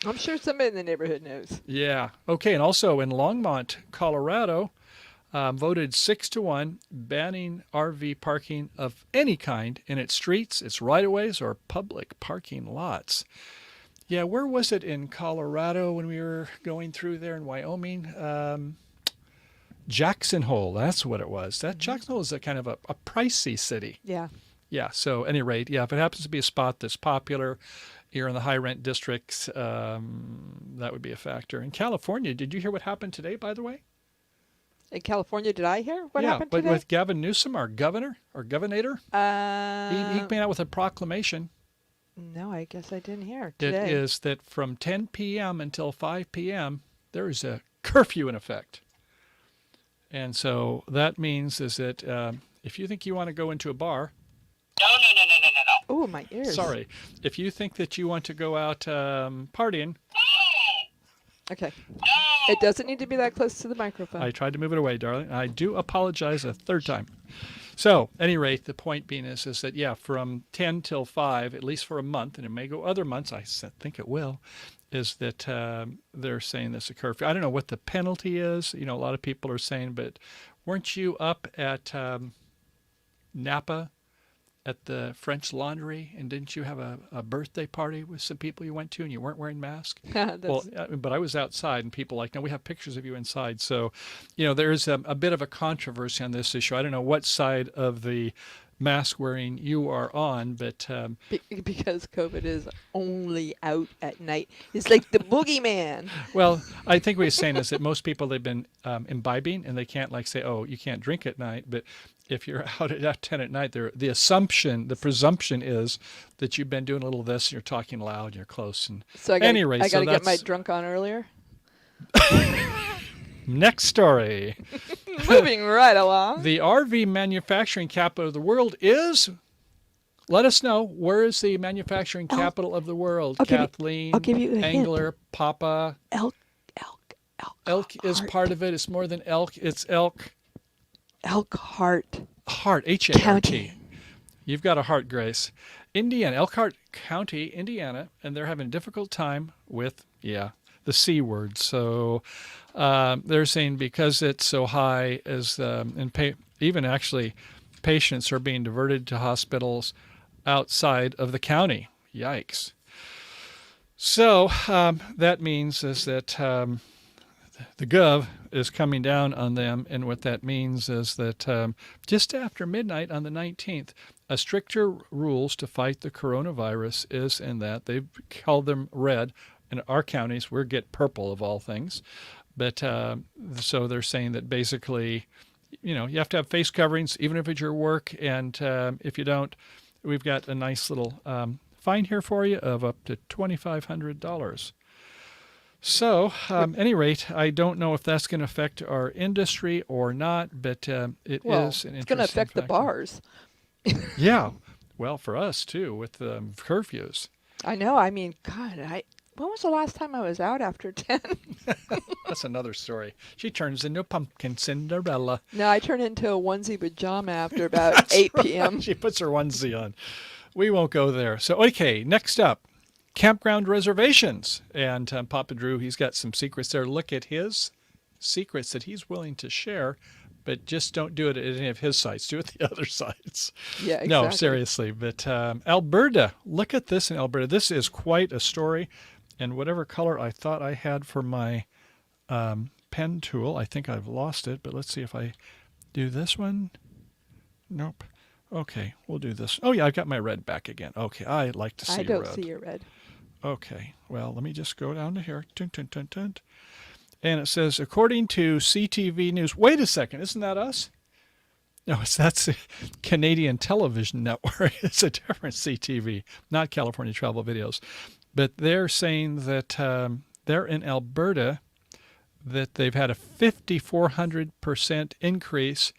Speaker 2: I'm sure somebody in the neighborhood knows.
Speaker 1: Yeah. Okay. And also in Longmont, Colorado, voted 6-1 banning RV parking of any kind in its streets, its right-of-ways, or public parking lots. Yeah. Where was it in Colorado when we were going through there in Wyoming? Jackson Hole. That's what it was. That Jackson Hole is a kind of a pricey city.
Speaker 2: Yeah.
Speaker 1: Yeah. So at any rate, yeah, if it happens to be a spot that's popular, you're in the high rent districts, that would be a factor. In California, did you hear what happened today, by the way?
Speaker 2: In California, did I hear what happened
Speaker 1: but
Speaker 2: today?
Speaker 1: with Gavin Newsom, our governor, or governator, he came out with a proclamation.
Speaker 2: No, I guess I didn't hear
Speaker 1: It
Speaker 2: today.
Speaker 1: is that from 10 p.m. until 5 p.m., there is a curfew in effect. And so that means is that if you think you want to go into a bar,
Speaker 3: No.
Speaker 2: Oh, my ears.
Speaker 1: sorry, if you think that you want to go out partying,
Speaker 2: Okay. It doesn't need to be that close to the microphone.
Speaker 1: I tried to move it away, darling. I do apologize a third time. So, at any rate, the point being is that, yeah, from 10 till 5, at least for a month, and it may go other months, I think it will, is that they're saying this a curfew. I don't know what the penalty is. A lot of people are saying, but weren't you up at Napa at the French Laundry, and didn't you have a birthday party with some people you went to, and you weren't wearing masks? Well, but I was outside, and people no, we have pictures of you inside. So, there's a bit of a controversy on this issue. I don't know what side of the mask wearing you are on, but
Speaker 2: Because COVID is only out at night. It's like the boogeyman.
Speaker 1: well, I think what he's saying is that most people, they've been imbibing, and they can't say, oh, you can't drink at night. But if you're out at 10 at night, the presumption is that you've been doing a little of this, and you're talking loud, and you're close. And
Speaker 2: So I
Speaker 1: anyway,
Speaker 2: got to get my
Speaker 1: that's
Speaker 2: drunk on earlier.
Speaker 1: next story.
Speaker 2: Moving right along.
Speaker 1: The RV manufacturing capital of the world is. Let us know, where is the manufacturing capital of the world? Kathleen,
Speaker 2: I'll give you a hint.
Speaker 1: Angler, Papa.
Speaker 2: Elk.
Speaker 1: Elk is part of it. It's more than elk. It's elk.
Speaker 2: Elkhart.
Speaker 1: Heart, H-A-R-T.
Speaker 2: County.
Speaker 1: You've got a heart, Grace. Indiana, Elkhart County, Indiana, and they're having a difficult time with, the C word. So they're saying because it's so high, even actually patients are being diverted to hospitals outside of the county. Yikes. So that means is that the Gov is coming down on them, and what that means is that just after midnight on the 19th, a stricter rules to fight the coronavirus is in that they've called them red. In our counties, we get purple of all things. But so they're saying that basically, you have to have face coverings, even if it's your work. And if you don't, we've got a nice little fine here for you of up to $2,500. So, at any rate, I don't know if that's going to affect our industry or not, but it is an interesting
Speaker 2: It's going to affect the
Speaker 1: factor.
Speaker 2: bars.
Speaker 1: Yeah. Well, for us, too, with curfews.
Speaker 2: I know. I mean, God, when was the last time I was out after 10?
Speaker 1: That's another story. She turns into a pumpkin Cinderella.
Speaker 2: No, I turn into a onesie pajama after about 8 p.m.
Speaker 1: She puts her onesie on. We won't go there. So, okay, next up, campground reservations. And Papa Drew, he's got some secrets there. Look at his secrets that he's willing to share, but just don't do it at any of his sites. Do it at the other sites.
Speaker 2: Yeah, exactly.
Speaker 1: No, seriously. But Alberta, look at this in Alberta. This is quite a story. And whatever color I thought I had for my pen tool, I think I've lost it. But let's see if I do this one. Nope. Okay, we'll do this. Oh, yeah, I've got my red back again. Okay, I like to see
Speaker 2: I
Speaker 1: red.
Speaker 2: don't see your red.
Speaker 1: Okay, well, let me just go down to here. Dun, dun, dun, dun. And it says, according to CTV News, wait a second, isn't that us? No, that's a Canadian television network. It's a different CTV, not California Travel Videos. But they're saying that they're in Alberta, that they've had a 5,400% increase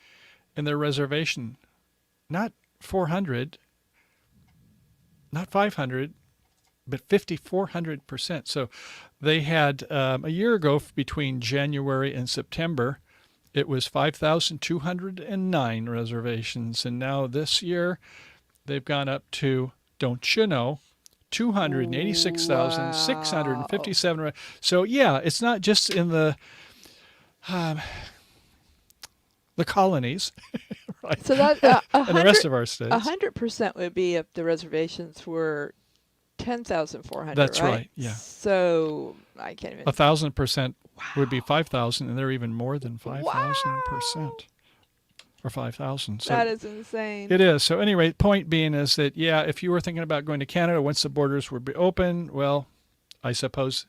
Speaker 1: in their reservation. Not 400, not 500, but 5,400%. So they had a year ago, between January and September, it was 5,209 reservations. And now this year, they've gone up to, don't you know, 286,657.
Speaker 2: Wow.
Speaker 1: So yeah, it's not just in the colonies, right?
Speaker 2: So that
Speaker 1: and the rest of our states.
Speaker 2: 100% would be if the reservations were 10,400.
Speaker 1: That's right, yeah.
Speaker 2: So I can't even.
Speaker 1: 1,000% would be 5,000, and they're even more than 5,000%. Or 5,000. So
Speaker 2: That is insane.
Speaker 1: it is. So anyway, point being is that, yeah, if you were thinking about going to Canada once the borders would be open, well, I suppose,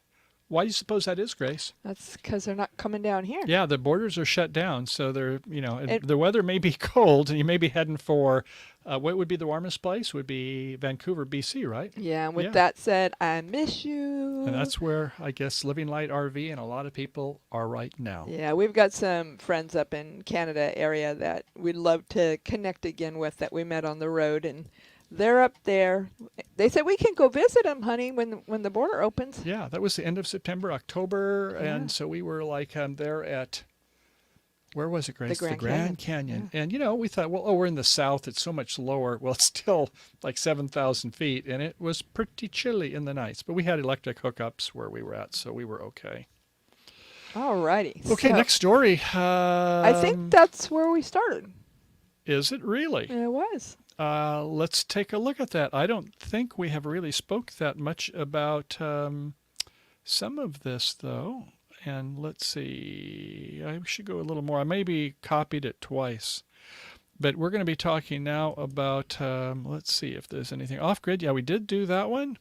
Speaker 1: why do you suppose that is, Grace?
Speaker 2: That's because they're not coming down here.
Speaker 1: Yeah, the borders are shut down, so they're, the weather may be cold, and you may be heading for, what would be the warmest place? Would be Vancouver, BC, right?
Speaker 2: Yeah, and with
Speaker 1: Yeah.
Speaker 2: that said, I miss you.
Speaker 1: And that's where, I guess, Living Light RV and a lot of people are right now.
Speaker 2: Yeah, we've got some friends up in Canada area that we'd love to connect again with that we met on the road, and they're up there. They said we can go visit them, honey, when the border opens.
Speaker 1: Yeah, that was the end of September, October,
Speaker 2: Yeah.
Speaker 1: and so we were like there at where was it, Grace? The
Speaker 2: Grand
Speaker 1: Grand
Speaker 2: Canyon.
Speaker 1: Canyon. And, you know, we thought, well, oh, we're in the south. It's so much lower. Well, it's still like 7,000 feet, and it was pretty chilly in the nights. But we had electric hookups where we were at, so we were okay.
Speaker 2: All righty.
Speaker 1: Okay,
Speaker 2: So,
Speaker 1: next story.
Speaker 2: I think that's where we started.
Speaker 1: Is it really?
Speaker 2: It was.
Speaker 1: Let's take a look at that. I don't think we have really spoke that much about some of this, though. And let's see. I should go a little more. I maybe copied it twice. But we're going to be talking now about, let's see if there's anything off-grid. Yeah, we did do that one.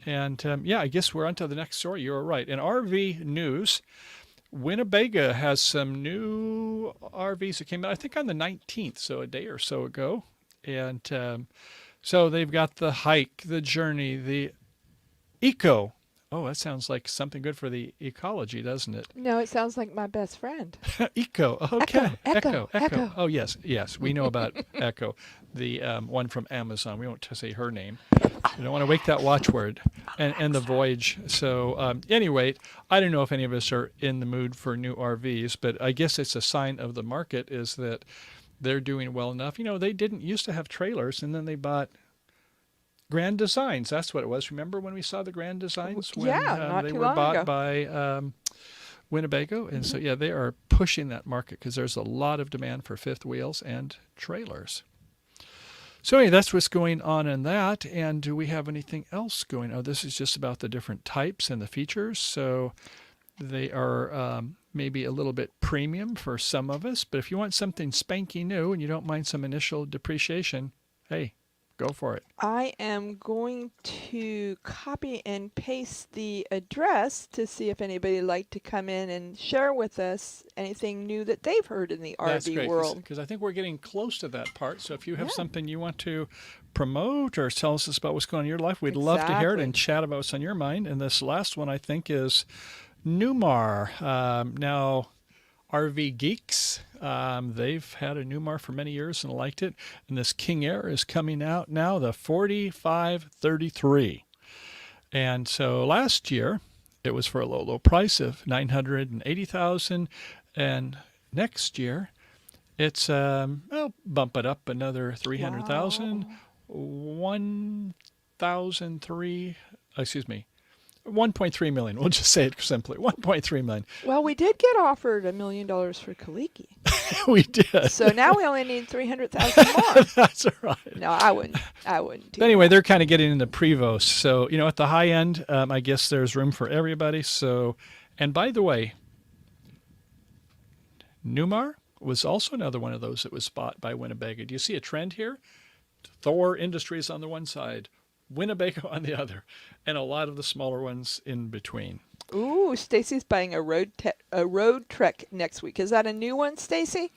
Speaker 1: And yeah, I guess we're on to the next story. You're right. In RV news, Winnebago has some new RVs that came out, I think on the 19th, so a day or so ago. And so they've got the Hike, the Journey, the Eco. Oh, that sounds like something good for the ecology, doesn't it?
Speaker 2: No, it sounds like my best friend.
Speaker 1: Eco. Okay.
Speaker 2: Echo.
Speaker 1: Oh, yes. We know about Echo, the one from Amazon. We won't say her name. You don't want to wake that watchword. And the Voyage. So anyway, I don't know if any of us are in the mood for new RVs, but I guess it's a sign of the market is that they're doing well enough. You know, they didn't used to have trailers, and then they bought Grand Designs. That's what it was. Remember when we saw the Grand Designs? When,
Speaker 2: Yeah, not
Speaker 1: they
Speaker 2: too
Speaker 1: were
Speaker 2: long
Speaker 1: bought
Speaker 2: ago.
Speaker 1: by Winnebago. And so, yeah, they are pushing that market because there's a lot of demand for fifth wheels and trailers. So anyway, that's what's going on in that. And do we have anything else going on? This is just about the different types and the features. So they are maybe a little bit premium for some of us. But if you want something spanky new and you don't mind some initial depreciation, hey, go for it.
Speaker 2: I am going to copy and paste the address to see if anybody would like to come in and share with us anything new that they've heard in the
Speaker 1: That's
Speaker 2: RV
Speaker 1: great,
Speaker 2: world.
Speaker 1: because I think we're getting close to that part. So if you have
Speaker 2: Yeah.
Speaker 1: something you want to promote or tell us about what's going on in your life, we'd love to hear it and
Speaker 2: Exactly.
Speaker 1: chat about what's on your mind. And this last one, I think, is Newmar. Now, RV geeks, they've had a Newmar for many years and liked it. And this King Air is coming out now, the 4533. And so last year, it was for a low, low price of $980,000, and next year, it's I'll bump it up another 300,000,
Speaker 2: Wow.
Speaker 1: 1,003. Excuse me, 1.3 million. We'll just say it simply, 1.3 million.
Speaker 2: Well, we did get offered $1 million for Kaliki.
Speaker 1: We did.
Speaker 2: So now we only need 300,000 more.
Speaker 1: That's right.
Speaker 2: No, I wouldn't do
Speaker 1: But anyway,
Speaker 2: that.
Speaker 1: they're kind of getting into Prevost. So, you know, at the high end, I guess there's room for everybody. So, and by the way, Newmar was also another one of those that was bought by Winnebago. Do you see a trend here? Thor Industries on the one side, Winnebago on the other, and a lot of the smaller ones in between.
Speaker 2: Ooh, Stacy's buying a road trek next week. Is that a new one, Stacy?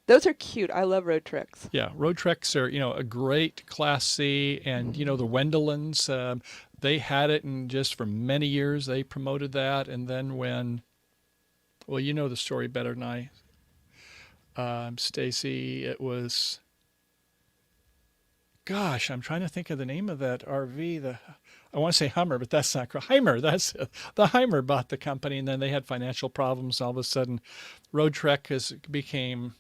Speaker 2: Those are cute. I love road treks.
Speaker 1: Yeah, road treks are, you know, a great Class C, and, you know, the Wendelins, they had it, and just for many years they promoted that. And then when, well, you know the story better than I, Stacy, it was, gosh, I'm trying to think of the name of that RV. I want to say Hummer, but that's not correct. Heimer, that's it. The Heimer bought the company, and then they had financial problems. All of a sudden, Road Trek became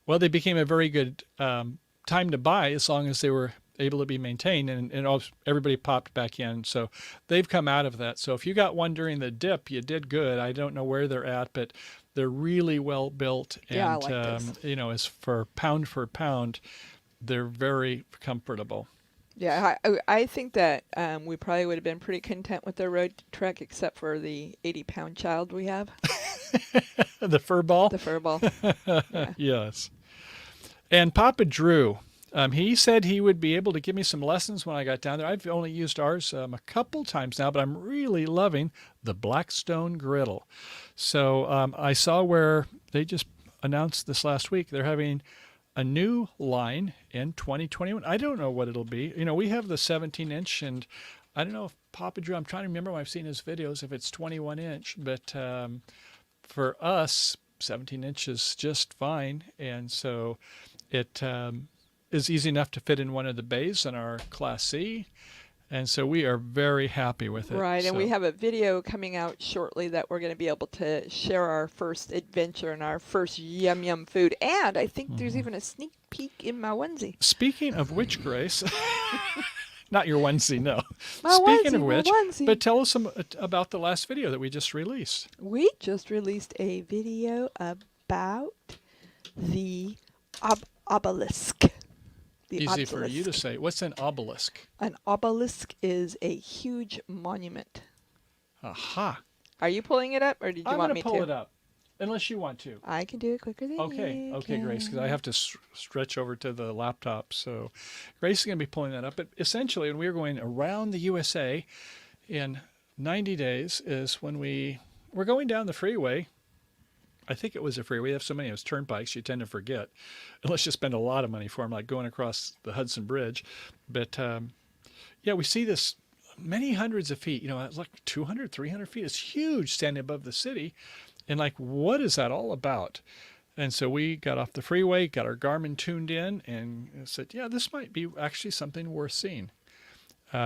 Speaker 1: a very good time to buy as long as they were able to be maintained, and everybody popped back in. So they've come out of that. So if you got one during the dip, you did good. I don't know where they're at, but they're really well built. And,
Speaker 2: Yeah, I like this.
Speaker 1: you know, as for pound, they're very comfortable.
Speaker 2: Yeah, I think that we probably would have been pretty content with the road trek, except for the 80-pound child we have,
Speaker 1: The fur ball?
Speaker 2: the fur ball. Yeah.
Speaker 1: Yes. And Papa Drew, he said he would be able to give me some lessons when I got down there. I've only used ours a couple times now, but I'm really loving the Blackstone griddle. So I saw where they just announced this last week they're having a new line in 2021. I don't know what it'll be. You know, we have the 17-inch, and I don't know if Papa Drew, I'm trying to remember when I've seen his videos, if it's 21-inch, but for us, 17 inches just fine. And so it is easy enough to fit in one of the bays in our Class C. And so we are very happy with it.
Speaker 2: Right, and
Speaker 1: So,
Speaker 2: we have a video coming out shortly that we're going to be able to share our first adventure and our first yum yum food. And I think there's even a sneak peek in my onesie.
Speaker 1: speaking of which, Grace, not your onesie, no.
Speaker 2: My
Speaker 1: Speaking
Speaker 2: onesie,
Speaker 1: of
Speaker 2: my
Speaker 1: which,
Speaker 2: onesie.
Speaker 1: but tell us about the last video that we just released.
Speaker 2: We just released a video about the obelisk. The
Speaker 1: Easy for you to
Speaker 2: obelisk.
Speaker 1: say. What's an obelisk?
Speaker 2: An obelisk is a huge monument.
Speaker 1: Aha.
Speaker 2: Are you pulling it up, or did you
Speaker 1: I'm
Speaker 2: want
Speaker 1: going
Speaker 2: me
Speaker 1: to pull
Speaker 2: to?
Speaker 1: it up, unless you want to.
Speaker 2: I can do it quicker than
Speaker 1: Okay,
Speaker 2: you
Speaker 1: okay, Grace, because I
Speaker 2: can.
Speaker 1: have to stretch over to the laptop. So Grace is going to be pulling that up. But essentially, when we were going around the USA in 90 days is when we were going down the freeway. I think it was a freeway. We have so many of those turnpikes, you tend to forget, unless you spend a lot of money for them, like going across the Hudson Bridge. But yeah, we see this many hundreds of feet, it's like 200, 300 feet. It's huge standing above the city. And like, what is that all about? And so we got off the freeway, got our Garmin tuned in, and said, yeah, this might be actually something worth seeing.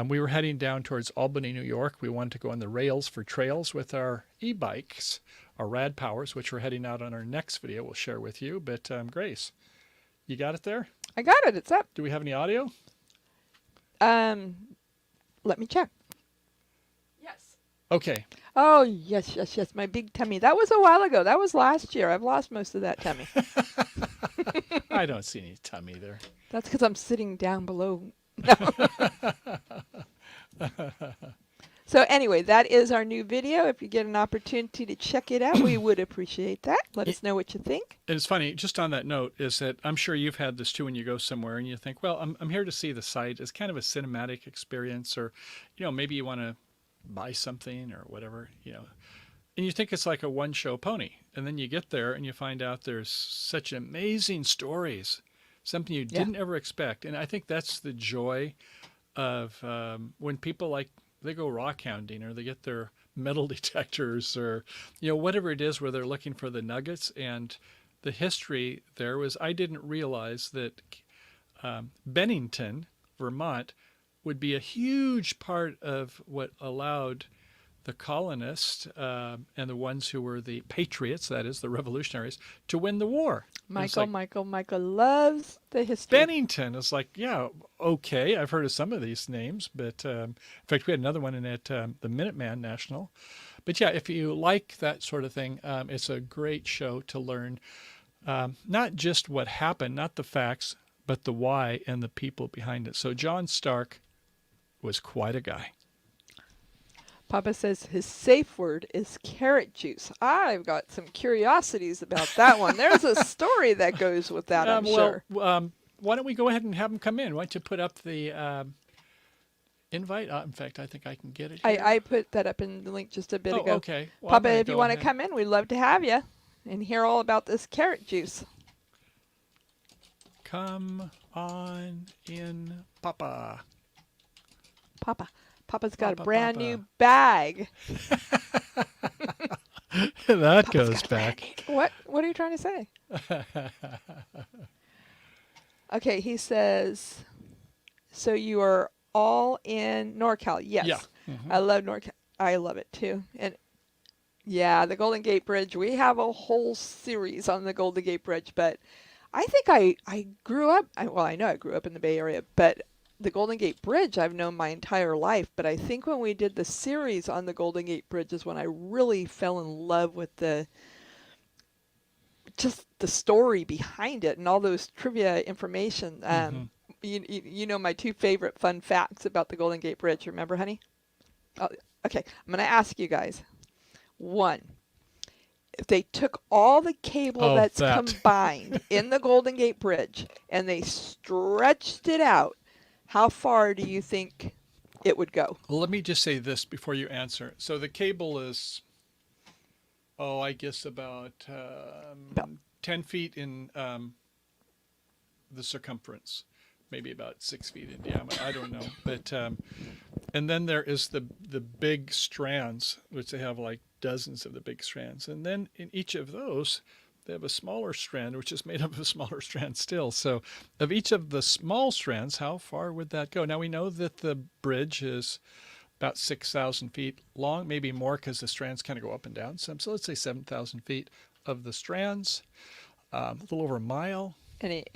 Speaker 1: We were heading down towards Albany, New York. We wanted to go on the rails for trails with our e-bikes, our Rad Powers, which we're heading out on our next video we'll share with you. But Grace, you got it there?
Speaker 2: I got it. It's up.
Speaker 1: Do we have any audio?
Speaker 2: Let me check. Yes.
Speaker 1: Okay.
Speaker 2: Oh, yes, yes, yes. My big tummy. That was a while ago. That was last year. I've lost most of that tummy.
Speaker 1: I don't see any tummy there.
Speaker 2: That's because I'm sitting down below. So anyway, that is our new video. If you get an opportunity to check it out, we would appreciate that. Let us know what you think.
Speaker 1: And it's funny, just on that note, is that I'm sure you've had this too when you go somewhere and you think, well, I'm here to see the site. It's kind of a cinematic experience, or, maybe you want to buy something or whatever, and you think it's like a one-show pony. And then you get there and you find out there's such amazing stories, something you didn't ever expect. And I think that's the joy of when people they go rock hounding, or they get their metal detectors, or whatever it is, where they're looking for the nuggets. And the history there was, I didn't realize that Bennington, Vermont, would be a huge part of what allowed the colonists and the ones who were the patriots, that is the revolutionaries, to win the war.
Speaker 2: Michael loves the history.
Speaker 1: Bennington is like, yeah, okay, I've heard of some of these names, but in fact, we had another one at the Minuteman National. But yeah, if you like that sort of thing, it's a great show to learn not just what happened, not the facts, but the why and the people behind it. So John Stark was quite a guy.
Speaker 2: Papa says his safe word is carrot juice. I've got some curiosities about that one. There's a story that goes with that, I'm sure.
Speaker 1: Why don't we go ahead and have him come in? Why don't you put up the invite? In fact, I think I can get it here.
Speaker 2: I put that up in the link just a bit ago.
Speaker 1: Okay. Well,
Speaker 2: Papa, if you want to come in, we'd love to have you and hear all about this carrot juice.
Speaker 1: Come on in, Papa.
Speaker 2: Papa's got
Speaker 1: Papa,
Speaker 2: a brand
Speaker 1: Papa.
Speaker 2: new bag.
Speaker 1: That
Speaker 2: Papa's
Speaker 1: goes
Speaker 2: got a brand
Speaker 1: back.
Speaker 2: new- What are you trying to say? Okay, he says, so you are all in NorCal. Yes.
Speaker 1: Yeah. Mhm.
Speaker 2: I love NorCal. I love it too. And yeah, the Golden Gate Bridge. We have a whole series on the Golden Gate Bridge, but I think I grew up, I know I grew up in the Bay Area, but the Golden Gate Bridge I've known my entire life. But I think when we did the series on the Golden Gate Bridge is when I really fell in love with just the story behind it and all those trivia information. You know my two favorite fun facts about the Golden Gate Bridge. Remember, honey? Oh, okay, I'm going to ask you guys. One, if they took all the cable that's combined in the Golden Gate Bridge and they stretched it out, how far do you think it would go?
Speaker 1: Well, let me just say this before you answer. So the cable is, I guess about 10 feet in the circumference, maybe about 6 feet in diameter. I don't know. But and then there is the big strands, which they have like dozens of the big strands. And then in each of those, they have a smaller strand, which is made up of a smaller strand still. So, of each of the small strands, how far would that go? Now, we know that the bridge is about 6,000 feet long, maybe more because the strands kind of go up and down some. So, let's say 7,000 feet of the strands, a little over a mile.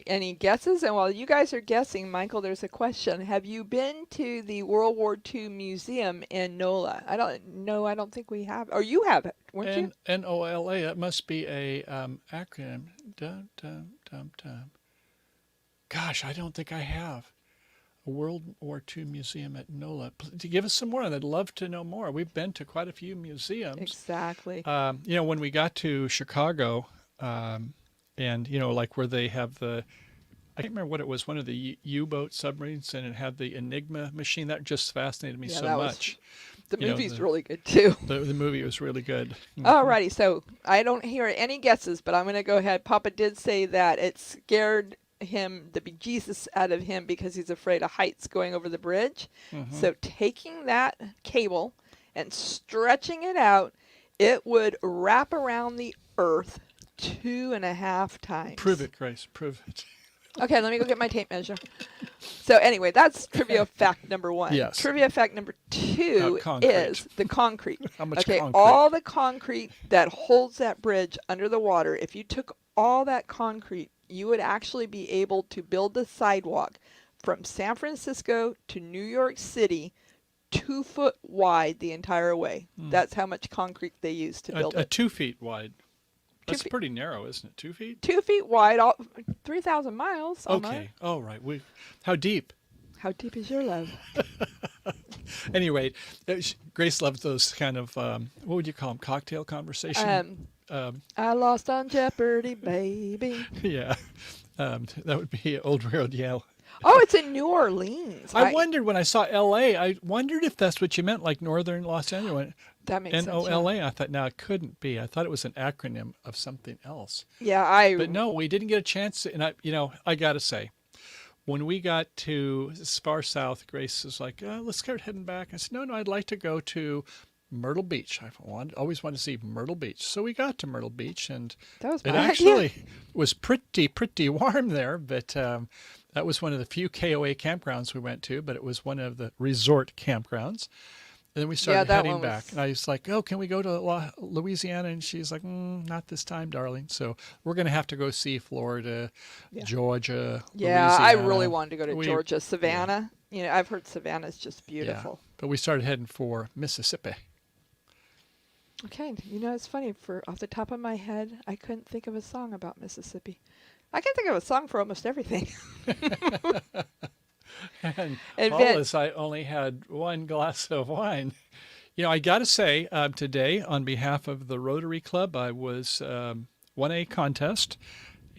Speaker 2: Any guesses? And while you guys are guessing, Michael, there's a question. Have you been to the World War II Museum in NOLA? I don't think we have. Or you have it, weren't you?
Speaker 1: NOLA, that must be a acronym. Gosh, I don't think I have. A World War II museum at NOLA. To give us some more, and I'd love to know more. We've been to quite a few museums.
Speaker 2: Exactly.
Speaker 1: When we got to Chicago, and like where they have I can't remember what it was, one of the U-boat submarines, and it had the Enigma machine. That just fascinated me so much.
Speaker 2: The movie's really good too.
Speaker 1: The movie was really good.
Speaker 2: Alrighty, so I don't hear any guesses, but I'm going to go ahead. Papa did say that it scared him, the bejesus out of him, because he's afraid of heights going over the bridge. So taking that cable and stretching it out, it would wrap around the Earth 2.5 times.
Speaker 1: Prove it, Grace. Prove it.
Speaker 2: Okay, let me go get my tape measure. So anyway, that's trivia fact number 1.
Speaker 1: Yes.
Speaker 2: Trivia fact number 2 is the concrete.
Speaker 1: How much
Speaker 2: okay,
Speaker 1: concrete?
Speaker 2: all the concrete that holds that bridge under the water, if you took all that concrete, you would actually be able to build the sidewalk from San Francisco to New York City 2 foot wide the entire way. That's how much concrete they used to build it.
Speaker 1: 2 feet wide. That's pretty narrow, isn't it? 2 feet?
Speaker 2: 2 feet wide, 3,000 miles.
Speaker 1: Okay. Oh, right. How deep?
Speaker 2: How deep is your love?
Speaker 1: Anyway, Grace loves those kind of, what would you call them, cocktail conversation?
Speaker 2: I lost on Jeopardy, baby.
Speaker 1: Yeah. That would be Old Road Yale.
Speaker 2: Oh, it's in New Orleans.
Speaker 1: I wondered when I saw L.A., I wondered if that's what you meant, like Northern Los Angeles.
Speaker 2: That makes sense.
Speaker 1: NOLA. I thought, no, it couldn't be. I thought it was an acronym of something else.
Speaker 2: Yeah,
Speaker 1: But no, we didn't get a chance to, and I got to say, when we got to this far south, Grace was like, let's start heading back. I said, no, I'd like to go to Myrtle Beach. I always wanted to see Myrtle Beach. So we got to Myrtle Beach, and
Speaker 2: that was
Speaker 1: it
Speaker 2: my
Speaker 1: actually
Speaker 2: idea.
Speaker 1: was pretty warm there, but that was one of the few KOA campgrounds we went to, but it was one of the resort campgrounds. And then we started heading back. And I was like, can we go to Louisiana? And she's like, not this time, darling. So we're going to have to go see Florida, Georgia,
Speaker 2: Yeah,
Speaker 1: Louisiana.
Speaker 2: I really wanted to go to Georgia. Savannah. Yeah. I've heard Savannah's just beautiful.
Speaker 1: Yeah. But we started heading for Mississippi.
Speaker 2: Okay, it's funny. Off the top of my head, I couldn't think of a song about Mississippi. I can think of a song for almost everything.
Speaker 1: And Paula's, I only had one glass of wine. I got to say, today, on behalf of the Rotary Club, I won a contest.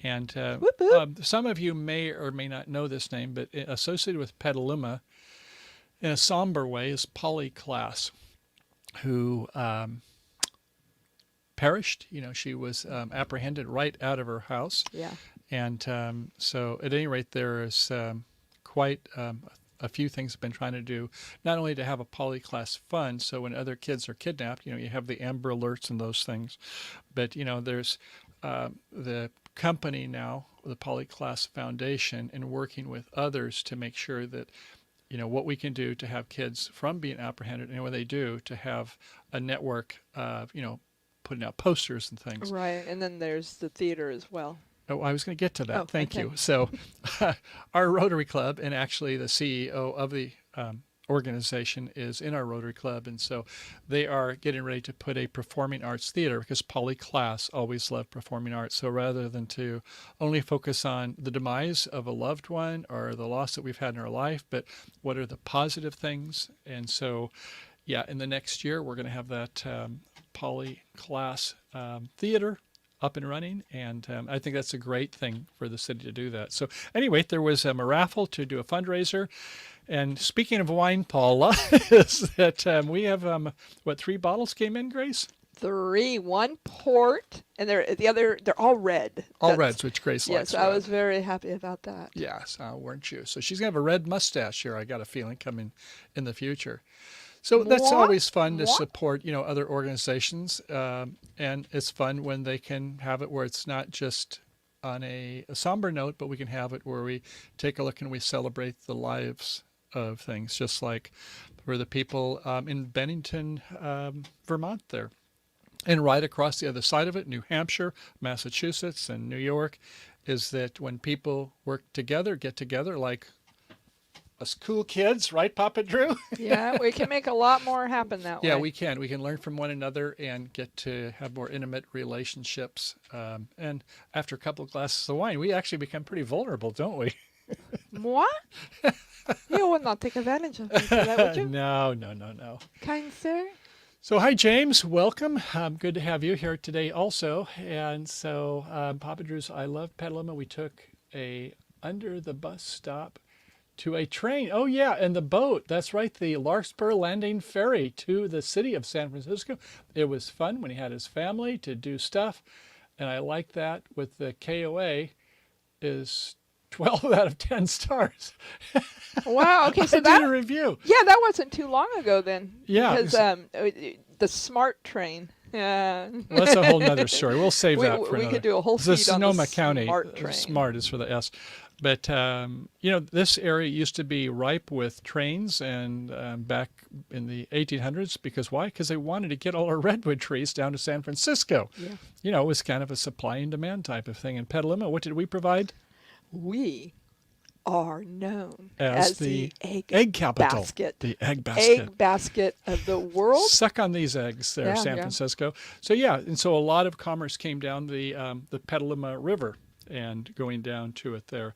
Speaker 1: And some of you may or may not know this name, but associated with Petaluma, in a somber way, is Polly Klaas, who perished. She was apprehended right out of her house.
Speaker 2: Yeah.
Speaker 1: And so at any rate, there is quite a few things I've been trying to do, not only to have a Polly Klaas fund, so when other kids are kidnapped, you have the Amber Alerts and those things, but there's the company now, the Polly Klaas Foundation, and working with others to make sure that what we can do to have kids from being apprehended, and when they do, to have a network of putting out posters and things.
Speaker 2: Right, and then there's the theater as well.
Speaker 1: Oh, I was going to get to that.
Speaker 2: Oh,
Speaker 1: Thank
Speaker 2: okay.
Speaker 1: you. So our Rotary Club, and actually the CEO of the organization is in our Rotary Club, and so they are getting ready to put a performing arts theater, because Polly Klaas always loved performing arts. So rather than to only focus on the demise of a loved one or the loss that we've had in our life, but what are the positive things? And so, in the next year, we're going to have that Polly Klaas theater up and running, and I think that's a great thing for the city to do that. So anyway, there was a raffle to do a fundraiser, and speaking of wine, Paula, is that we have 3 bottles came in, Grace?
Speaker 2: 3, 1 port, and they're all red.
Speaker 1: All reds, which Grace likes.
Speaker 2: Yes, I was very happy about that.
Speaker 1: Yes, weren't you? So she's gonna have a red mustache here, I got a feeling, coming in the future. So that's
Speaker 2: Moi?
Speaker 1: always fun to
Speaker 2: Moi?
Speaker 1: support, other organizations, and it's fun when they can have it where it's not just on a somber note, but we can have it where we take a look and we celebrate the lives of things, just like for the people in Bennington, Vermont there. And right across the other side of it, New Hampshire, Massachusetts, and New York, is that when people work together, get together like us cool kids, right, Papa Drew?
Speaker 2: Yeah, we can make a lot more happen that way.
Speaker 1: Yeah, we can. We can learn from one another and get to have more intimate relationships. And after a couple of glasses of wine, we actually become pretty vulnerable, don't we?
Speaker 2: Moi? You would not take advantage of me for that, would you?
Speaker 1: No, no, no, no.
Speaker 2: Kind sir?
Speaker 1: So, hi, James. Welcome. Good to have you here today also. And so, Papa Drew's I Love Petaluma, we took a under the bus stop to a train. Oh, yeah, and the boat. That's right, the Larkspur Landing Ferry to the city of San Francisco. It was fun when he had his family to do stuff. And I like that with the KOA is 12 out of 10 stars.
Speaker 2: Wow, okay, so
Speaker 1: I did a
Speaker 2: that,
Speaker 1: review.
Speaker 2: yeah, that wasn't too long ago then.
Speaker 1: Yeah,
Speaker 2: Because the SMART train. Yeah.
Speaker 1: Well, that's a whole nother story. We'll save that for
Speaker 2: we
Speaker 1: another.
Speaker 2: could do a whole
Speaker 1: The
Speaker 2: feed on the
Speaker 1: Sonoma County
Speaker 2: SMART train.
Speaker 1: Smart is for the S. But this area used to be ripe with trains, and back in the 1800s, because why? Because they wanted to get all our redwood trees down to San Francisco.
Speaker 2: Yeah.
Speaker 1: It was kind of a supply and demand type of thing. In Petaluma, what did we provide?
Speaker 2: We are known
Speaker 1: As
Speaker 2: the
Speaker 1: egg capital.
Speaker 2: basket.
Speaker 1: The egg basket.
Speaker 2: Egg basket of the world.
Speaker 1: Suck on these eggs there,
Speaker 2: Yeah,
Speaker 1: San
Speaker 2: yeah.
Speaker 1: Francisco. So yeah, and so a lot of commerce came down the Petaluma River and going down to it there.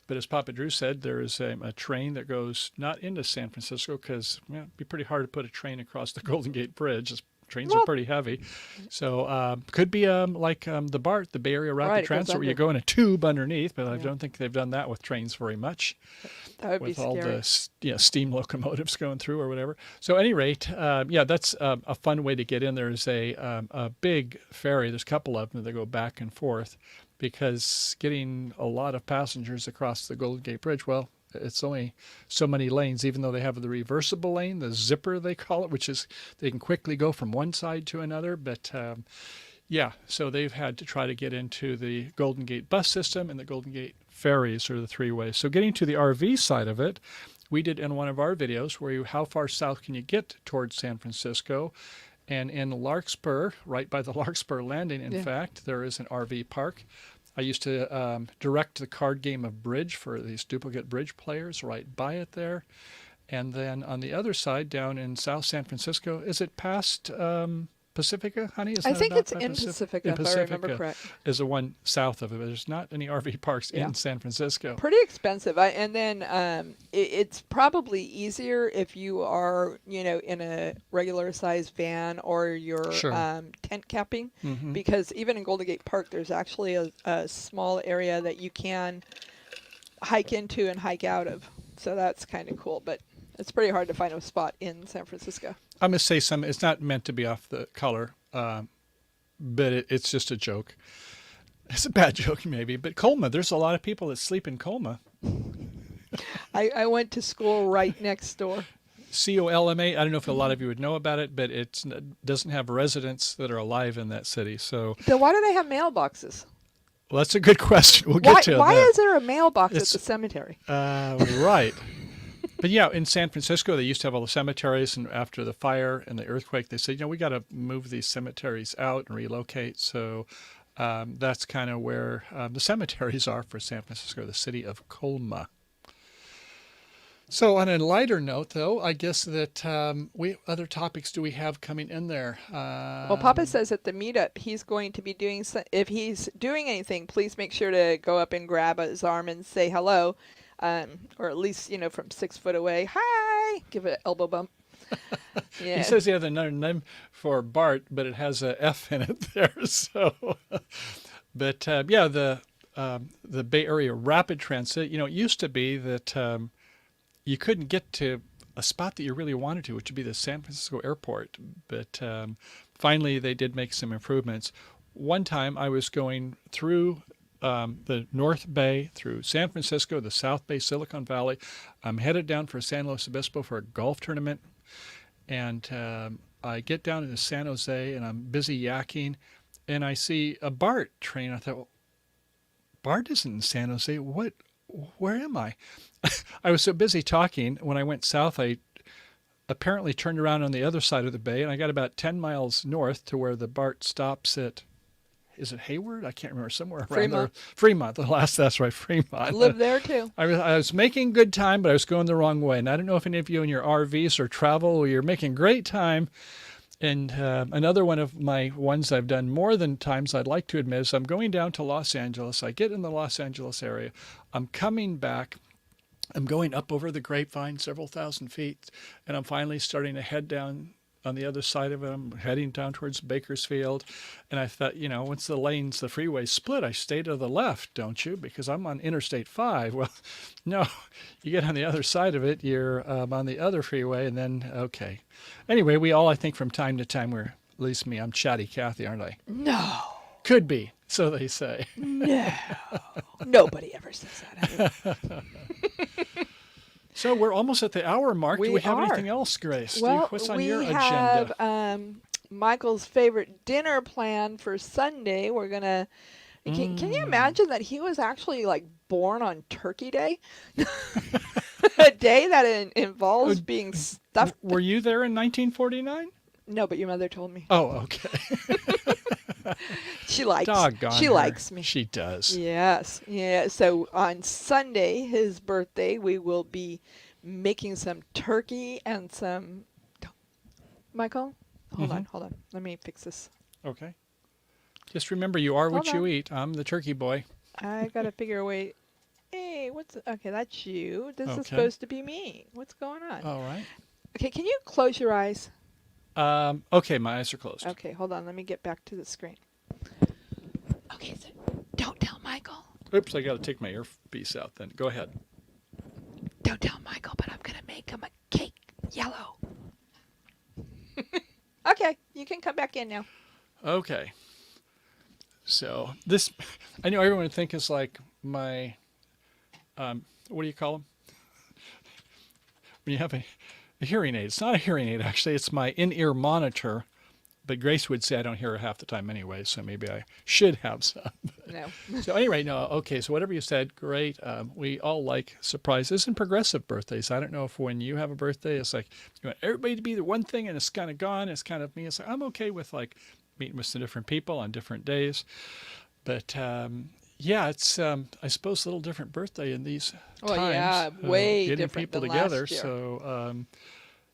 Speaker 1: But as Papa Drew said, there is a train that goes not into San Francisco because it'd be pretty hard to put a train across the Golden Gate Bridge. Trains are
Speaker 2: Well-
Speaker 1: pretty heavy. So could be like the BART, the Bay Area Rapid
Speaker 2: Right, it goes
Speaker 1: Transit, where you
Speaker 2: under.
Speaker 1: go in a tube underneath, but I
Speaker 2: Yeah.
Speaker 1: don't think they've done that with trains very much.
Speaker 2: That would
Speaker 1: With
Speaker 2: be
Speaker 1: all
Speaker 2: scary.
Speaker 1: the steam locomotives going through or whatever. So at any rate, that's a fun way to get in. There's a big ferry. There's a couple of them that go back and forth because getting a lot of passengers across the Golden Gate Bridge, well, it's only so many lanes, even though they have the reversible lane, the zipper they call it, which is they can quickly go from one side to another. But so they've had to try to get into the Golden Gate bus system and the Golden Gate ferries, or the three-way. So getting to the RV side of it, we did in one of our videos where how far south can you get towards San Francisco? And in Larkspur, right by the Larkspur Landing, in fact, there is an RV park. I used to direct the card game of bridge for these duplicate bridge players right by it there. And then on the other side, down in South San Francisco, is it past Pacifica, honey? Isn't
Speaker 2: I
Speaker 1: that
Speaker 2: think
Speaker 1: about
Speaker 2: it's
Speaker 1: by
Speaker 2: in Pacifica, if I remember correct.
Speaker 1: Is the one south of it. There's not any RV parks in San Francisco.
Speaker 2: Pretty expensive. And then it's probably easier if you are, in a regular sized van or you're
Speaker 1: Sure.
Speaker 2: tent camping,
Speaker 1: Mhm.
Speaker 2: because even in Golden Gate Park, there's actually a small area that you can hike into and hike out of. So that's kind of cool, but it's pretty hard to find a spot in San Francisco.
Speaker 1: I'm going to say something. It's not meant to be off the color, but it's just a joke. It's a bad joke, maybe. But Colma, there's a lot of people that sleep in Colma.
Speaker 2: I went to school right next door.
Speaker 1: COLMA. I don't know if a lot of you would know about it, but it doesn't have residents that are alive in that city. So
Speaker 2: Then why do they have mailboxes?
Speaker 1: well, that's a good question. We'll get to
Speaker 2: Why
Speaker 1: that.
Speaker 2: is there a mailbox
Speaker 1: It's-
Speaker 2: at the cemetery?
Speaker 1: Right. But yeah, in San Francisco, they used to have all the cemeteries, and after the fire and the earthquake, they said, we got to move these cemeteries out and relocate. So that's kind of where the cemeteries are for San Francisco, the city of Colma. So on a lighter note, though, I guess that other topics do we have coming in there?
Speaker 2: Well, Papa says at the meetup he's going to be doing. If he's doing anything, please make sure to go up and grab his arm and say hello, or at least from 6 foot away. Hi, give it an elbow bump. Yeah.
Speaker 1: He says he has another name for Bart, but it has a F in it there. So, but the Bay Area Rapid Transit. It used to be that you couldn't get to a spot that you really wanted to, which would be the San Francisco airport. But finally, they did make some improvements. One time, I was going through the North Bay, through San Francisco, the South Bay, Silicon Valley. I'm headed down for San Luis Obispo for a golf tournament. and I get down into San Jose, and I'm busy yakking, and I see a BART train. I thought, well, BART isn't in San Jose. What? Where am I? I was so busy talking. When I went south, I apparently turned around on the other side of the bay, and I got about 10 miles north to where the BART stops at, is it Hayward? I can't remember, somewhere around
Speaker 2: Fremont.
Speaker 1: there. Fremont, that's right, Fremont.
Speaker 2: I live there too.
Speaker 1: I was making good time, but I was going the wrong way. And I don't know if any of you in your RVs or travel, or you're making great time. And another one of my ones I've done more than times I'd like to admit is I'm going down to Los Angeles. I get in the Los Angeles area. I'm coming back. I'm going up over the Grapevine several thousand feet, and I'm finally starting to head down on the other side of it. I'm heading down towards Bakersfield, and I thought, once the lanes, the freeway split, I stay to the left, don't you? Because I'm on Interstate 5. Well, no, you get on the other side of it, you're on the other freeway, and then, okay. Anyway, we all, I think from time to time, at least me, I'm Chatty Cathy, aren't I?
Speaker 2: No.
Speaker 1: Could be, so they say.
Speaker 2: No. Nobody ever says that.
Speaker 1: So we're almost at the hour mark. Do we have
Speaker 2: are.
Speaker 1: anything else, Grace?
Speaker 2: Well,
Speaker 1: What's on
Speaker 2: we
Speaker 1: your
Speaker 2: have
Speaker 1: agenda?
Speaker 2: Michael's favorite dinner plan for Sunday. We're gonna. Can you imagine that he was actually like born on Turkey Day, a day that involves being stuffed?
Speaker 1: Were you there in 1949?
Speaker 2: No, but your mother told me.
Speaker 1: Oh, okay.
Speaker 2: She likes.
Speaker 1: Doggone
Speaker 2: She
Speaker 1: her.
Speaker 2: likes me.
Speaker 1: She does.
Speaker 2: Yes. Yeah. So on Sunday, his birthday, we will be making some turkey and some. Michael, hold on. Let me fix this.
Speaker 1: Okay. Just remember, you are what
Speaker 2: Hold
Speaker 1: you
Speaker 2: on.
Speaker 1: eat. I'm the turkey boy.
Speaker 2: I gotta figure a way. Hey, okay? That's you. This is
Speaker 1: Okay.
Speaker 2: supposed to be me. What's going on?
Speaker 1: All right.
Speaker 2: Okay, can you close your eyes?
Speaker 1: Okay, my eyes are closed.
Speaker 2: Okay, hold on. Let me get back to the screen. Okay, so don't tell Michael.
Speaker 1: Oops, I got to take my earpiece out then. Go ahead.
Speaker 2: Don't tell Michael, but I'm gonna make him a cake yellow. Okay, you can come back in now.
Speaker 1: Okay. So this, I know everyone would think is like my, what do you call them? When you have a hearing aid. It's not a hearing aid, actually. It's my in-ear monitor. But Grace would say I don't hear her half the time anyway, so maybe I should have some.
Speaker 2: No.
Speaker 1: So anyway, no, okay, so whatever you said, great. We all like surprises and progressive birthdays. I don't know if when you have a birthday, it's like you want everybody to be the one thing and it's kind of gone. It's kind of me. It's like I'm okay with like meeting with some different people on different days. But yeah, it's I suppose a little different birthday in these
Speaker 2: Well,
Speaker 1: times.
Speaker 2: yeah, way
Speaker 1: getting
Speaker 2: different
Speaker 1: people
Speaker 2: than
Speaker 1: together.
Speaker 2: last year.
Speaker 1: So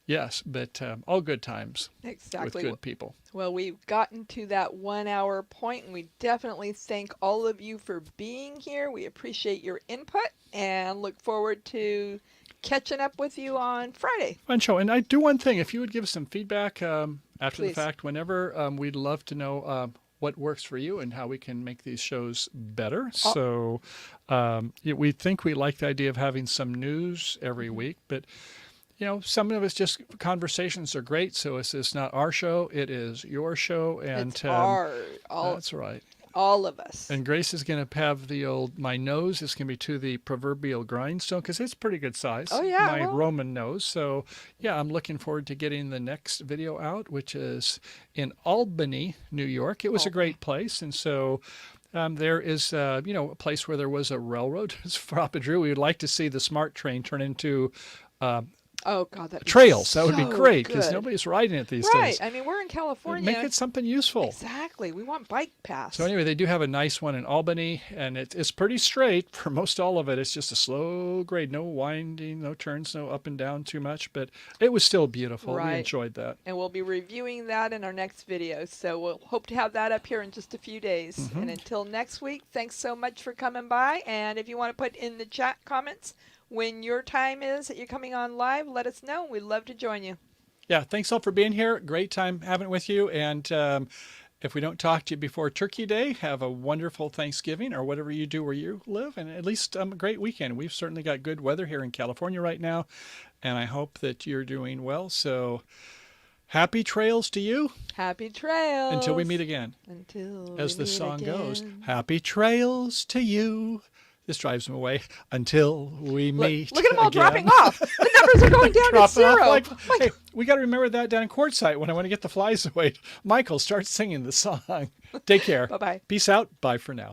Speaker 1: yes, but all good times
Speaker 2: Exactly.
Speaker 1: with good people.
Speaker 2: Well, we've gotten to that 1 hour point, and we definitely thank all of you for being here. We appreciate your input and look forward to catching up with you on Friday.
Speaker 1: Fun show. And I do one thing. If you would give us some feedback after
Speaker 2: Please.
Speaker 1: the fact, whenever, we'd love to know what works for you and how we can make these shows better. So we think we like the idea of having some news every week, but some of it's just conversations are great. So it's not our show; it is your show, and
Speaker 2: It's
Speaker 1: that's right.
Speaker 2: all of us.
Speaker 1: And Grace is going to have my nose is going to be to the proverbial grindstone because it's pretty good size.
Speaker 2: Oh, yeah,
Speaker 1: my
Speaker 2: well.
Speaker 1: Roman nose. So yeah, I'm looking forward to getting the next video out, which is in Albany, New York. It was a great place, and so. There is, a place where there was a railroad. It's Frappa Drew. We would like to see the SMART train turn into
Speaker 2: Oh God, that
Speaker 1: trails. That would be
Speaker 2: so
Speaker 1: great because
Speaker 2: good.
Speaker 1: nobody's riding it these
Speaker 2: Right.
Speaker 1: days.
Speaker 2: I mean, we're in California.
Speaker 1: Make it something useful.
Speaker 2: Exactly. We want bike paths.
Speaker 1: So anyway, they do have a nice one in Albany, and it's pretty straight for most all of it. It's just a slow grade, no winding, no turns, no up and down too much, but it was still beautiful.
Speaker 2: Right.
Speaker 1: We enjoyed that.
Speaker 2: And we'll be reviewing that in our next video. So we'll hope to have that up here in just a few days.
Speaker 1: Mm-hmm.
Speaker 2: And until next week, thanks so much for coming by. And if you want to put in the chat comments when your time is that you're coming on live, let us know. We'd love to join you.
Speaker 1: Yeah, thanks all for being here. Great time having it with you. And if we don't talk to you before Turkey Day, have a wonderful Thanksgiving or whatever you do where you live, and at least a great weekend. We've certainly got good weather here in California right now, and I hope that you're doing well. So happy trails to you
Speaker 2: Happy trails.
Speaker 1: until we meet again.
Speaker 2: Until
Speaker 1: As
Speaker 2: we
Speaker 1: the
Speaker 2: meet
Speaker 1: song goes,
Speaker 2: again.
Speaker 1: happy trails to you. This drives them away until we meet.
Speaker 2: Look at them all
Speaker 1: again.
Speaker 2: dropping off. The numbers are going down to
Speaker 1: Dropping off
Speaker 2: zero.
Speaker 1: like, hey, we got to remember that down in Quartzsite when I want to get the flies away. Michael, start singing the song. Take care.
Speaker 2: Bye-bye.
Speaker 1: Peace out. Bye for now.